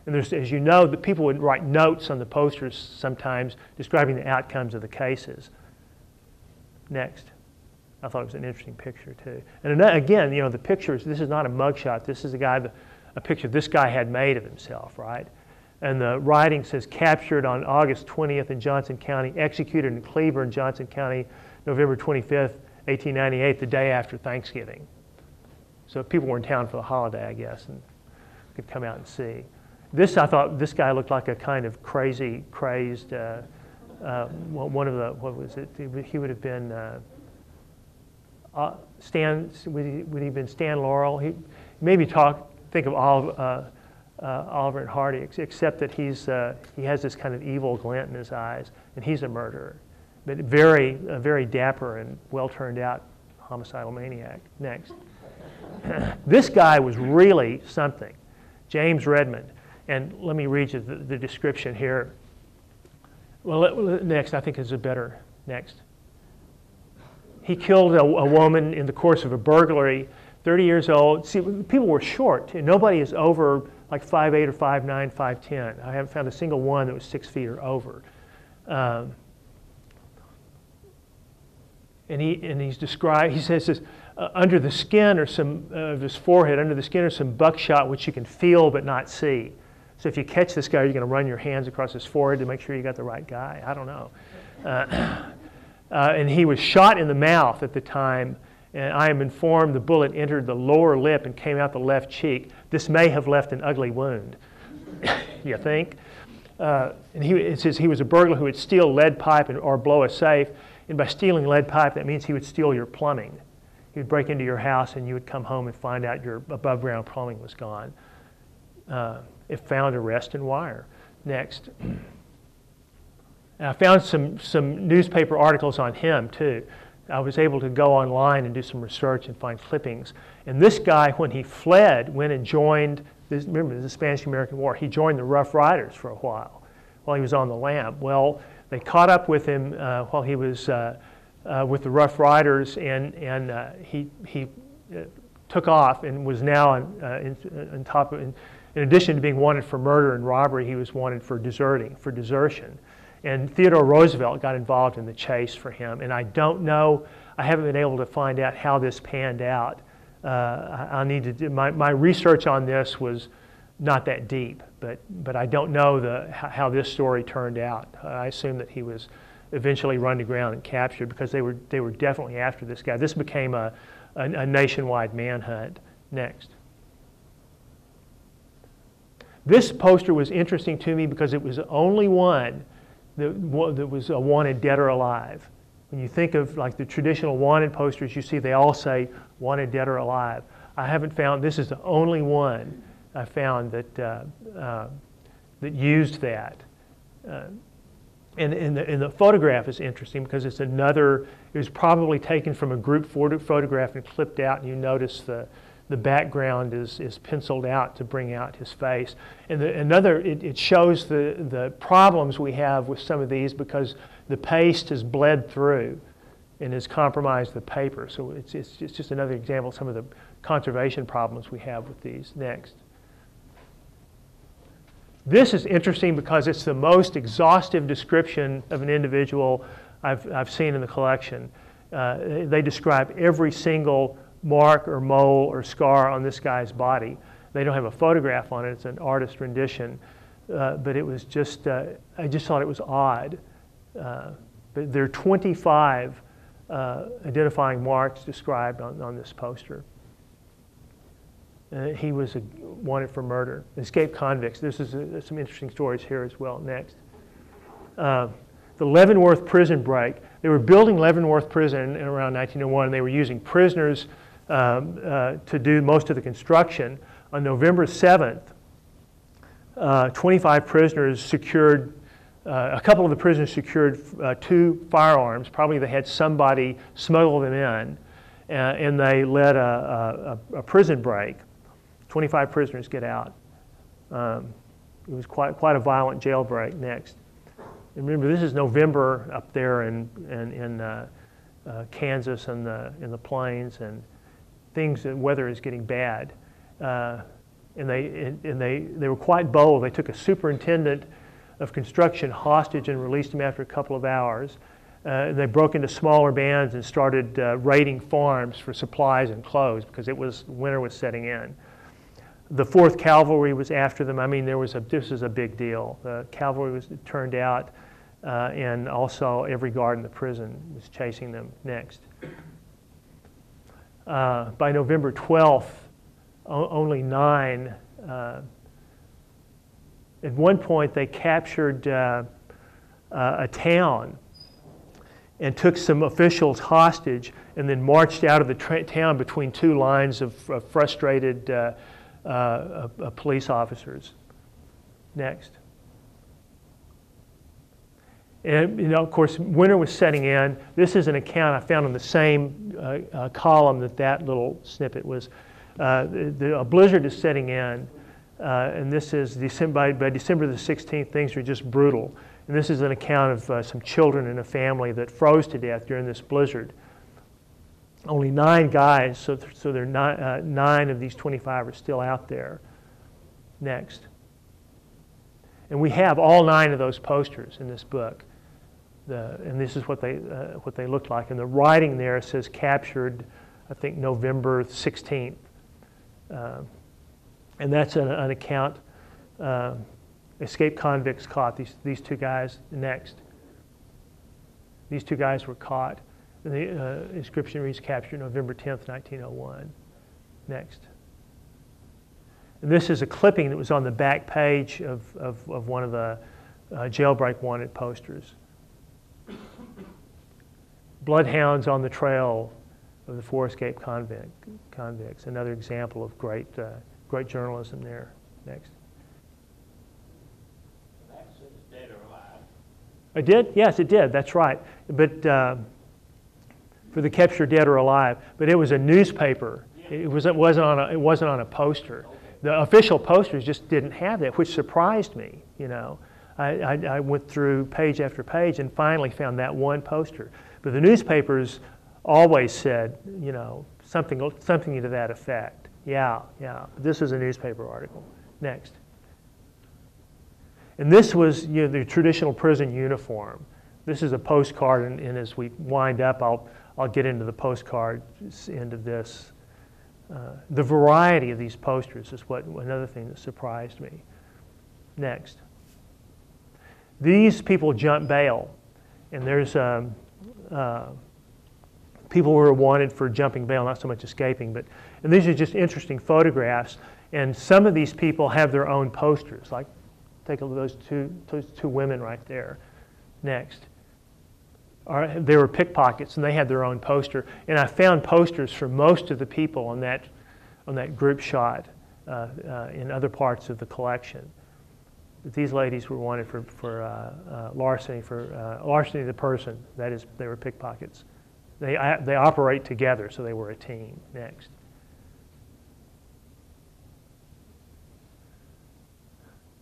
And there's, as you know, the people would write notes on the posters sometimes describing the outcomes of the cases. Next. I thought it was an interesting picture too. And again, you know, the pictures, this is not a mugshot. This is a picture this guy had made of himself, right? And the writing says, captured on August 20th in Johnson County, executed in Cleburne, Johnson County, November 25th, 1898, the day after Thanksgiving. So people were in town for the holiday, I guess, and could come out and see. This, I thought, this guy looked like a kind of crazy, crazed, one of the, what was it? He would have been Stan, would he have been Stan Laurel? He maybe think of Oliver and Hardy, except that he has this kind of evil glint in his eyes, and he's a murderer, but very dapper and well turned out homicidal maniac. Next. This guy was really something, James Redmond, and let me read you the description here. Well, next, I think is a better, next. He killed a woman in the course of a burglary, 30 years old. See, people were short. Nobody is over like 5'8" or 5'9", 5'10". I haven't found a single one that was 6 feet or over. And he's described, he says this, under the skin or some of his forehead, under the skin are some buckshot which you can feel but not see. So if you catch this guy, you're going to run your hands across his forehead to make sure you got the right guy. I don't know. And he was shot in the mouth at the time, and I am informed the bullet entered the lower lip and came out the left cheek. This may have left an ugly wound, you think? And it says he was a burglar who would steal lead pipe or blow a safe, and by stealing lead pipe, that means he would steal your plumbing. He would break into your house, and you would come home and find out your above-ground plumbing was gone. If found, arrest and wire. Next. I found some newspaper articles on him, too. I was able to go online and do some research and find clippings. And this guy, when he fled, went and joined, remember, the Spanish-American War. He joined the Rough Riders for a while he was on the lam. Well, they caught up with him while he was with the Rough Riders, and he took off and was now on top of, in addition to being wanted for murder and robbery, he was wanted for desertion. And Theodore Roosevelt got involved in the chase for him. And I don't know, I haven't been able to find out how this panned out. I need to do, my research on this was not that deep, but I don't know how this story turned out. I assume that he was eventually run to ground and captured because they were definitely after this guy. This became a nationwide manhunt. Next. This poster was interesting to me because it was the only one that was a wanted dead or alive. When you think of like the traditional wanted posters, you see they all say wanted dead or alive. I haven't found, this is the only one I found that that used that. And the photograph is interesting because it's another, it was probably taken from a group photograph and clipped out, and you notice the background is penciled out to bring out his face. And it shows the problems we have with some of these because the paste has bled through and has compromised the paper. So it's just another example of some of the conservation problems we have with these. Next. This is interesting because it's the most exhaustive description of an individual I've seen in the collection. They describe every single mark or mole or scar on this guy's body. They don't have a photograph on it, it's an artist rendition. But it was just, I just thought it was odd. But there are 25 identifying marks described on this poster. He was wanted for murder. Escaped convicts. This is some interesting stories here as well. Next. The Leavenworth prison break. They were building Leavenworth prison in around 1901, and they were using prisoners to do most of the construction. On November 7th, 25 prisoners secured, a couple of the prisoners secured 2 firearms. Probably they had somebody smuggle them in, and they led a prison break. 25 prisoners get out. It was quite a violent jailbreak. Next. And remember, this is November up there in Kansas and in the plains, and the weather is getting bad. And they were quite bold. They took a superintendent of construction hostage and released him after a couple of hours. They broke into smaller bands and started raiding farms for supplies and clothes because winter was setting in. The 4th Cavalry was after them. I mean, this was a big deal. The cavalry was turned out, and also every guard in the prison was chasing them. Next. By November 12th, only 9. At one point, they captured a town and took some officials hostage and then marched out of the town between 2 lines of frustrated police officers. Next. And, of course, winter was setting in. This is an account I found on the same column that little snippet was. A blizzard is setting in, and this is by December the 16th, things are just brutal. And this is an account of some children in a family that froze to death during this blizzard. Only 9 guys, so there are 9 of these 25 are still out there. Next. And we have all 9 of those posters in this book. And this is what they looked like. And the writing there says captured, I think, November 16th. And that's an account. Escaped convicts caught. These 2 guys. Next. These 2 guys were caught. And the inscription reads captured November 10th, 1901. Next. And this is a clipping that was on the back page of one of the jailbreak wanted posters. Bloodhounds on the trail of the 4 escaped convicts. Another example of great journalism there. Next. That says dead or alive. I did? Yes, it did. That's right. But for the captured dead or alive. But it was a newspaper. Yeah. It wasn't on a poster. Okay. The official posters just didn't have that, which surprised me. You know, I went through page after page and finally found that one poster. But the newspapers always said, you know, something to that effect. Yeah. This is a newspaper article. Next. And this was, you know, the traditional prison uniform. This is a postcard, and as we wind up, I'll get into the postcard end of this. The variety of these posters is another thing that surprised me. Next. These people jump bail, and there's people who are wanted for jumping bail, not so much escaping, and these are just interesting photographs, and some of these people have their own posters, like take a look at those two women right there. Next. They were pickpockets, and they had their own poster, and I found posters for most of the people on that group shot in other parts of the collection. These ladies were wanted for larceny, larceny of the person. That is, they were pickpockets. They operate together, so they were a team. Next.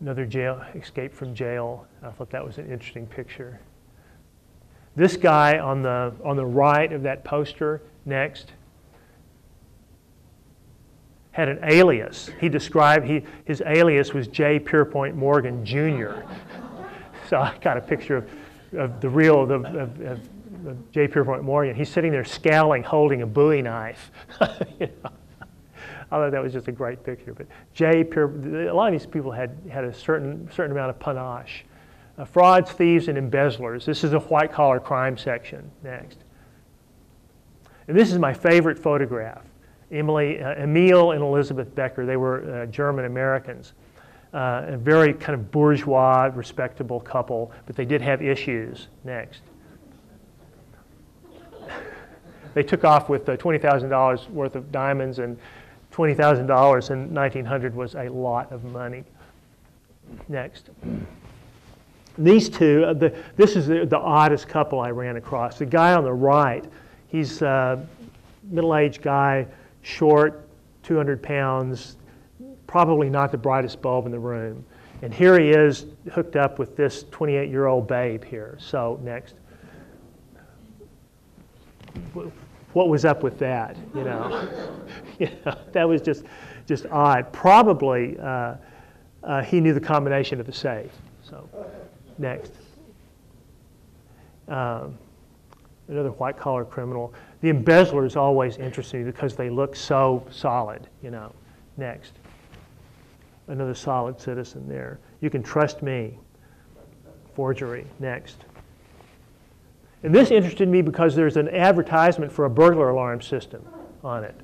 Another jail, escape from jail. I thought that was an interesting picture. This guy on the right of that poster, next, had an alias. He described, his alias was J. Pierpont Morgan, Jr. So I got a picture of the real, of J. Pierpont Morgan. He's sitting there scowling, holding a Bowie knife. You know? I thought that was just a great picture. But a lot of these people had a certain amount of panache. Frauds, thieves, and embezzlers. This is a white-collar crime section. Next. And this is my favorite photograph. Emil and Elizabeth Becker, they were German Americans. A very kind of bourgeois, respectable couple, but they did have issues. Next. They took off with $20,000 worth of diamonds, and $20,000 in 1900 was a lot of money. Next. These two, this is the oddest couple I ran across. The guy on the right, he's a middle-aged guy, short, 200 pounds, probably not the brightest bulb in the room. And here he is hooked up with this 28-year-old babe here. So next. What was up with that, you know? You know, that was just odd. Probably he knew the combination of the safe. So next. Another white-collar criminal. The embezzler is always interesting because they look so solid, you know. Next. Another solid citizen there. You can trust me. Forgery. Next. And this interested me because there's an advertisement for a burglar alarm system on it.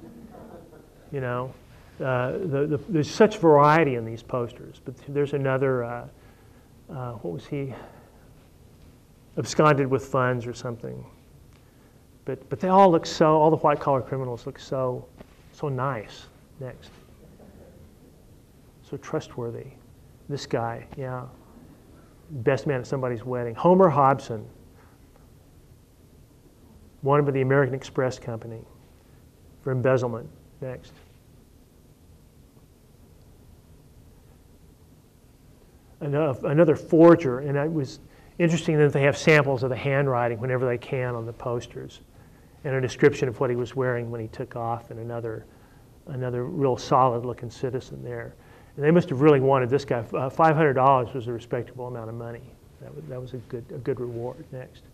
You know, there's such variety in these posters. But there's another, what was he? Absconded with funds or something. But they all look so, all the white-collar criminals look so nice. Next. So trustworthy. This guy, yeah. Best man at somebody's wedding. Homer Hobson. Wanted by the American Express Company for embezzlement. Next. Another forger, and it was interesting that they have samples of the handwriting whenever they can on the posters, and a description of what he was wearing when he took off, and another real solid-looking citizen there. And they must have really wanted this guy. $500 was a respectable amount of money. That was a good reward. Next.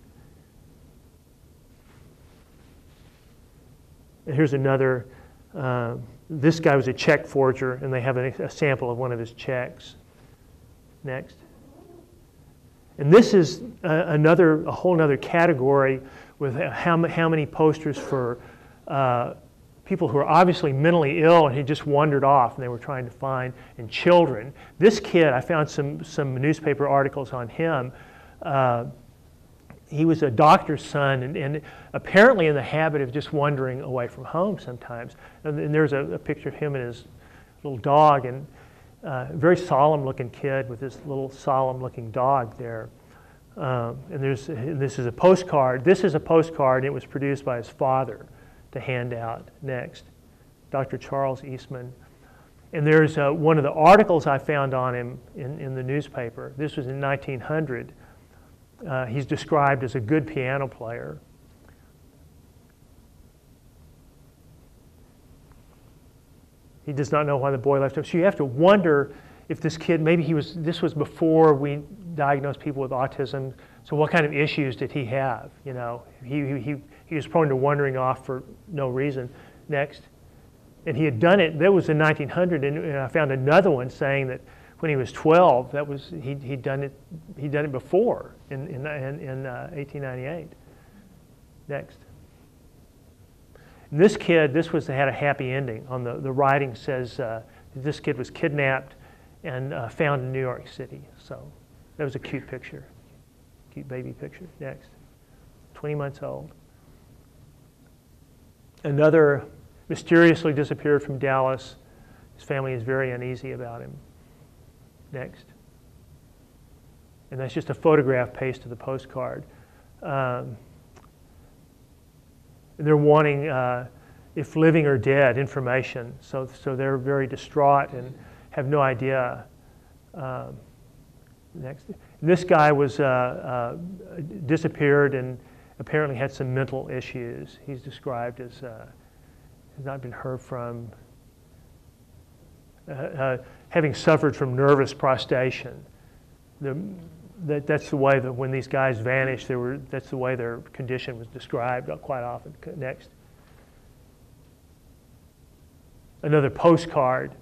And here's another. This guy was a check forger, and they have a sample of one of his checks. Next. And this is a whole other category with how many posters for people who are obviously mentally ill and he just wandered off and they were trying to find, and children. This kid, I found some newspaper articles on him. He was a doctor's son and apparently in the habit of just wandering away from home sometimes. And there's a picture of him and his little dog, and very solemn-looking kid with this little solemn-looking dog there. And this is a postcard. This is a postcard, and it was produced by his father to hand out. Next. Dr. Charles Eastman. And there's one of the articles I found on him in the newspaper. This was in 1900. He's described as a good piano player. He does not know why the boy left him. So you have to wonder if this kid, maybe this was before we diagnosed people with autism. So what kind of issues did he have? You know, he was prone to wandering off for no reason. Next. And he had done it, that was in 1900, and I found another one saying that when he was 12, that was he'd done it before in 1898. Next. And this kid, had a happy ending. On the writing says this kid was kidnapped and found in New York City. So that was a cute picture, cute baby picture. Next. 20 months old. Another mysteriously disappeared from Dallas. His family is very uneasy about him. Next. And that's just a photograph pasted to the postcard. And they're wanting, if living or dead, information. So they're very distraught and have no idea. Next. This guy was disappeared and apparently had some mental issues. He's described as has not been heard from, having suffered from nervous prostration. That's the way that when these guys vanished, that's the way their condition was described quite often. Next. Another postcard.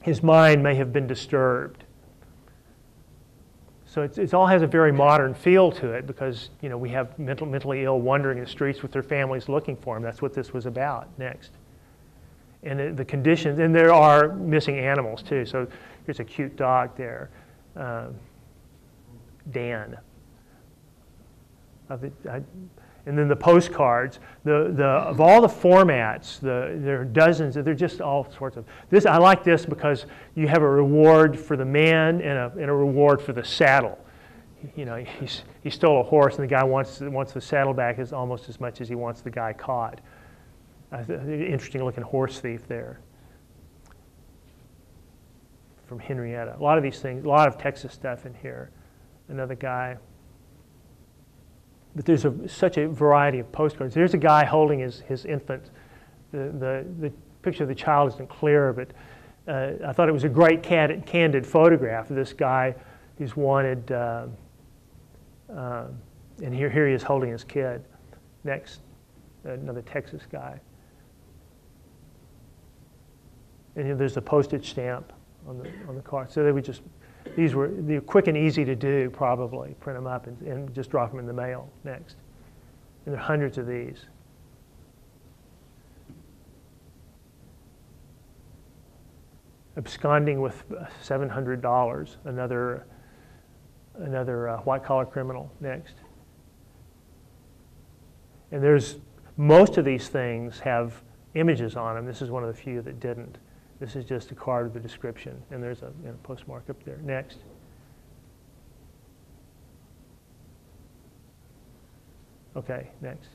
His mind may have been disturbed. So it all has a very modern feel to it because, you know, we have mentally ill wandering the streets with their families looking for them. That's what this was about. Next. And the conditions, and there are missing animals too. So here's a cute dog there, Dan. And then the postcards, of all the formats, there are dozens. They're just all sorts of. This I like this because you have a reward for the man and a reward for the saddle. You know, he stole a horse and the guy wants the saddle back as almost as much as he wants the guy caught. Interesting looking horse thief there. From Henrietta. A lot of these things, a lot of Texas stuff in here. Another guy. But there's such a variety of postcards. There's a guy holding his infant. The picture of the child isn't clear, but I thought it was a great candid photograph of this guy who's wanted, and here he is holding his kid. Next, another Texas guy. And here there's a postage stamp on the card. So they would these were quick and easy to do, probably. Print them up and just drop them in the mail. Next. And there are hundreds of these. Absconding with $700, another white-collar criminal. Next. And most of these things have images on them. This is one of the few that didn't. This is just a card with a description, and there's a postmark up there. Next. Okay, next.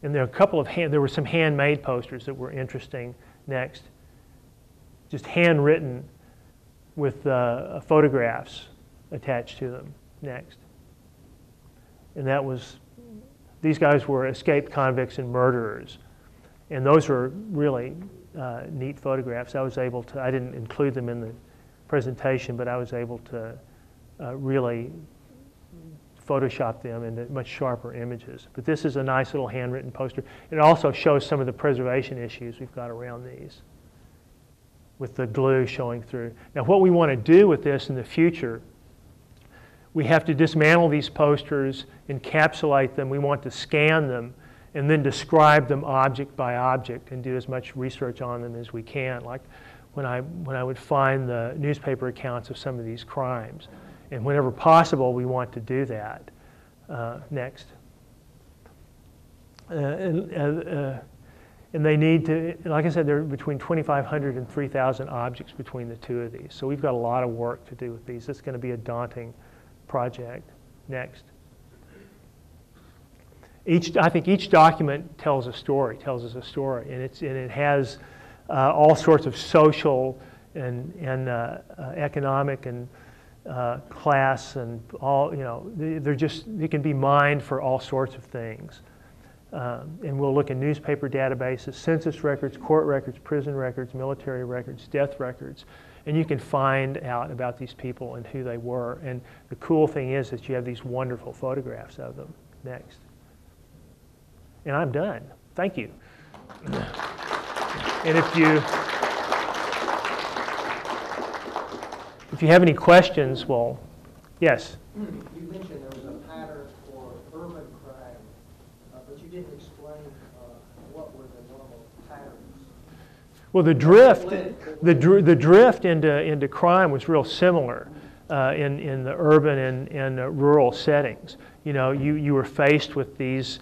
And there are a couple of there were some handmade posters that were interesting. Next. Just handwritten with photographs attached to them. Next. And these guys were escaped convicts and murderers. And those were really neat photographs. I didn't include them in the presentation, but I was able to really Photoshop them into much sharper images. But this is a nice little handwritten poster. It also shows some of the preservation issues we've got around these, with the glue showing through. Now what we want to do with this in the future, we have to dismantle these posters, encapsulate them, we want to scan them, and then describe them object by object and do as much research on them as we can. Like when I would find the newspaper accounts of some of these crimes. And whenever possible, we want to do that. Next. And they need to, like I said, there are between 2,500 and 3,000 objects between the two of these. So we've got a lot of work to do with these. It's going to be a daunting project. Next. I think each document tells us a story, and it has all sorts of social and economic and class and all, they can be mined for all sorts of things. And we'll look in newspaper databases, census records, court records, prison records, military records, death records, and you can find out about these people and who they were. And the cool thing is that you have these wonderful photographs of them. Next. And I'm done. Thank you. And if you have any questions, well, yes? You mentioned there was a pattern for urban crime, but you didn't explain what were the normal patterns. Well, the drift into crime was real similar in the urban and rural settings. You know, you were faced with these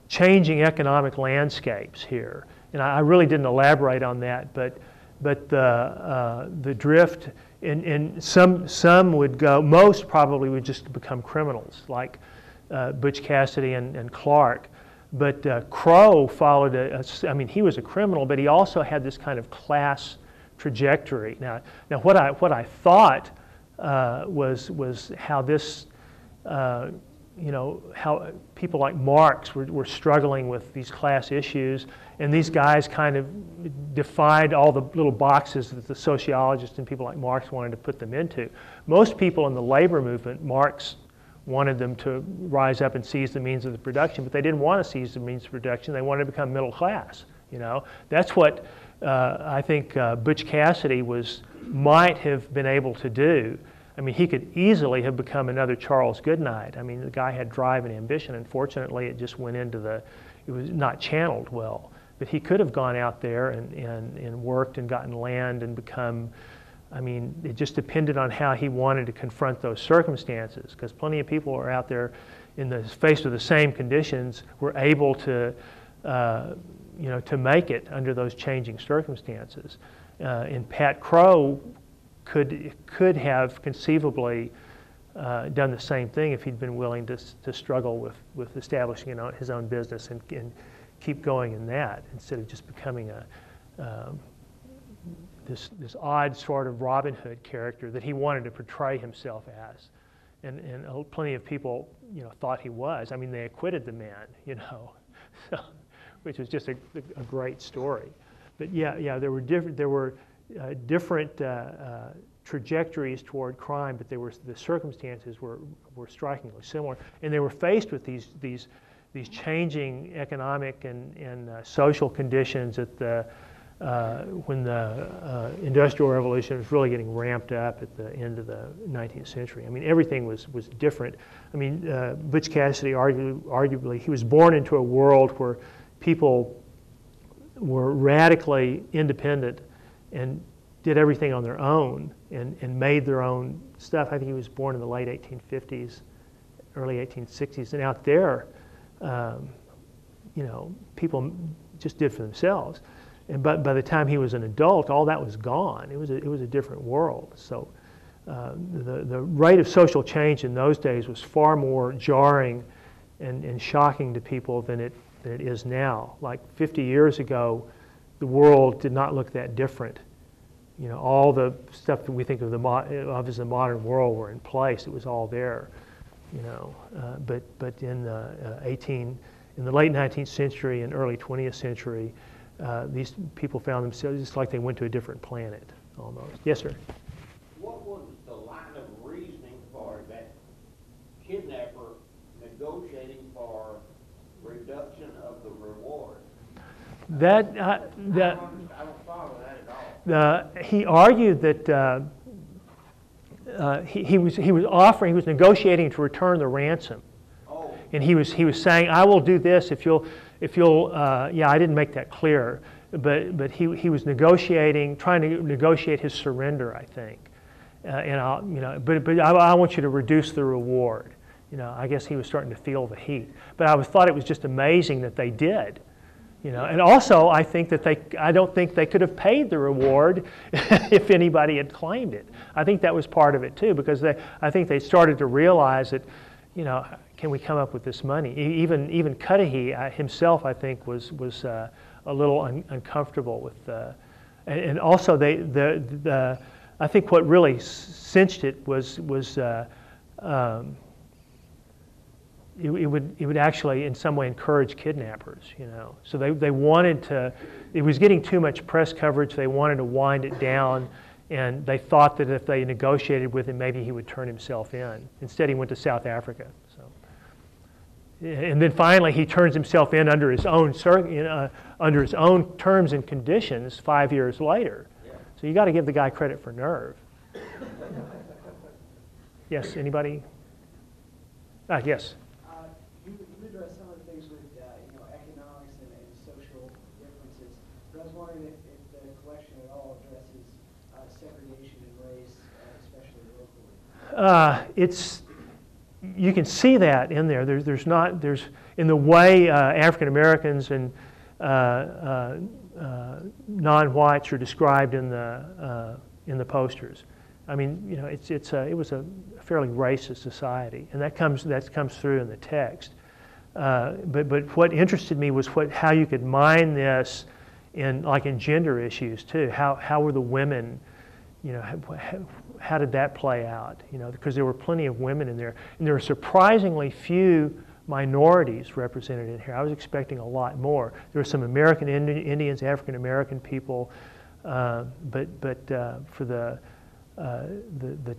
changing economic landscapes here. And I really didn't elaborate on that, but but the drift, and some would go, most probably would just become criminals, like Butch Cassidy and Clark. But Crow followed I mean, he was a criminal, but he also had this kind of class trajectory. Now what I thought was how this, you know, how people like Marx were struggling with these class issues, and these guys kind of defied all the little boxes that the sociologists and people like Marx wanted to put them into. Most people in the labor movement, Marx wanted them to rise up and seize the means of the production, but they didn't want to seize the means of production. They wanted to become middle class. You know, that's what I think Butch Cassidy might have been able to do. I mean, he could easily have become another Charles Goodnight. I mean, the guy had drive and ambition. Unfortunately, it just went into it was not channeled well. But he could have gone out there and worked and gotten land and become, I mean, it just depended on how he wanted to confront those circumstances, because plenty of people are out there in the face of the same conditions were able to, you know, to make it under those changing circumstances. And Pat Crow could have conceivably done the same thing if he'd been willing to struggle with establishing his own business and keep going in that, instead of just becoming this odd sort of Robin Hood character that he wanted to portray himself as, and plenty of people, you know, thought he was. I mean, they acquitted the man, you know, which was just a great story. But yeah, there were different trajectories toward crime, but the circumstances were strikingly similar, and they were faced with these changing economic and social conditions when the Industrial Revolution was really getting ramped up at the end of the 19th century. I mean, everything was different. I mean, Butch Cassidy arguably, he was born into a world where people were radically independent and did everything on their own and made their own stuff. I think he was born in the late 1850s, early 1860s, and out there, you know, people just did for themselves. But by the time he was an adult, all that was gone. It was a different world. So the rate of social change in those days was far more jarring and shocking to people than it is now. Like 50 years ago, the world did not look that different. You know, all the stuff that we think of as the modern world were in place. It was all there. You know, but in the late 19th century and early 20th century, these people found themselves just like they went to a different planet, almost. Yes, sir? What was the line of reasoning for that kidnapper negotiating for reduction of the reward? I don't follow that at all. He argued that he was negotiating to return the ransom. Oh. And he was saying, I will do this if you'll yeah, I didn't make that clear, but he was trying to negotiate his surrender, I think, and I want you to reduce the reward. You know, I guess he was starting to feel the heat, but I thought it was just amazing that they did. You know, and also I don't think they could have paid the reward if anybody had claimed it. I think that was part of it too, because I think they started to realize that, you know, can we come up with this money? Even Cudahy himself, I think, was a little uncomfortable with, and also I think what really cinched it was it would actually in some way encourage kidnappers, you know. So they wanted to, it was getting too much press coverage, they wanted to wind it down, and they thought that if they negotiated with him, maybe he would turn himself in. Instead, he went to South Africa. So, and then finally, he turns himself in under his own terms and conditions 5 years later. Yeah. So you got to give the guy credit for nerve. Yes, anybody? Yes. You addressed some of the things with economics and social differences, but I was wondering if the collection at all addresses segregation and race, especially locally. You can see that in there. There's in the way African Americans and non-whites are described in the posters. I mean, you know, it was a fairly racist society, and that comes through in the text. But what interested me was how you could mine this in gender issues too. How were the women, you know, how did that play out? You know, because there were plenty of women in there, and there were surprisingly few minorities represented in here. I was expecting a lot more. There were some American Indians, African American people, but for the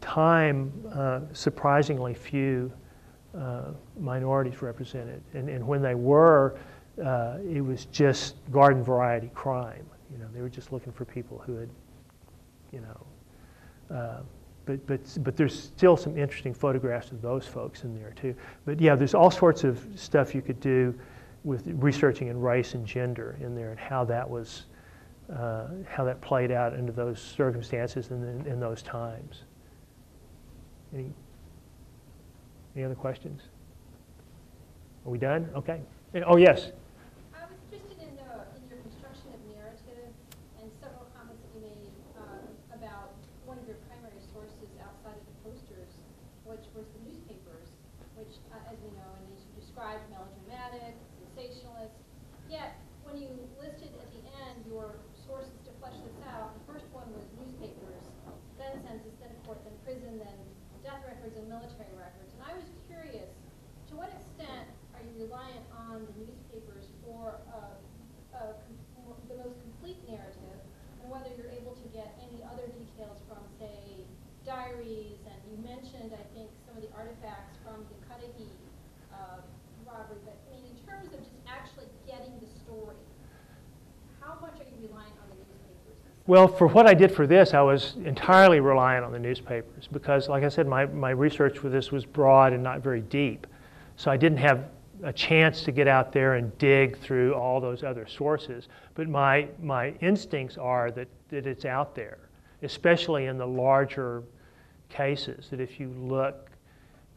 time, surprisingly few minorities represented, and when they were, it was just garden variety crime. You know, they were just looking for people who had, you know. But there's still some interesting photographs of those folks in there too. But yeah, there's all sorts of stuff you could do with researching in race and gender in there, and how that was, how that played out under those circumstances and in those times. Any other questions? Are we done? Okay. Oh yes. I was interested in your construction of narrative and several comments that you made about one of your primary sources outside of the posters, which was the newspapers, which, as we know, and as you described, melodramatic, sensationalist. Yet, when you listed at the end your sources to flesh this out, the first one was newspapers, then census, then court, then prison, then death records and military records. And I was curious, to what extent are you reliant on the newspapers for the most complete narrative, and whether you're able to get any other details from, say, diaries, and you mentioned, I think, some of the artifacts from the Cudahy robbery, but I mean, in terms of just actually getting the story, how much are you reliant on the newspapers? Well, for what I did for this, I was entirely reliant on the newspapers because, like I said, my research for this was broad and not very deep. So I didn't have a chance to get out there and dig through all those other sources. But my instincts are that it's out there, especially in the larger cases, that if you look,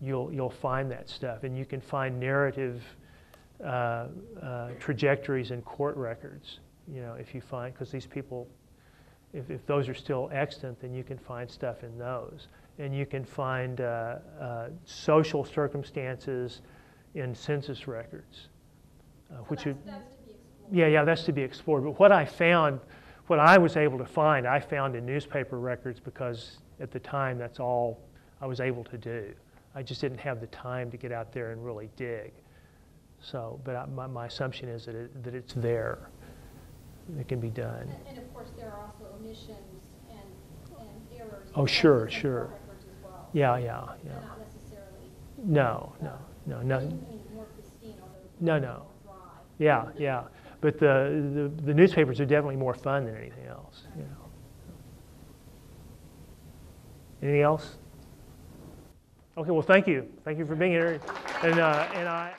you'll find that stuff. And you can find narrative trajectories in court records, you know, if you find, because these people, if those are still extant, then you can find stuff in those. And you can find social circumstances in census records, which that's to be explored. Yeah, that's to be explored. But what I found, what I was able to find, I found in newspaper records because at the time that's all I was able to do. I just didn't have the time to get out there and really dig. So, but my assumption is that it's there. It can be done. And of course, there are also omissions and errors. Oh, sure. Records as well. Yeah. They're not necessarily. No. More pristine, although No. dry. Yeah. But the newspapers are definitely more fun than anything else. You know. Anything else? Okay. Well, thank you. Thank you for being here. And I.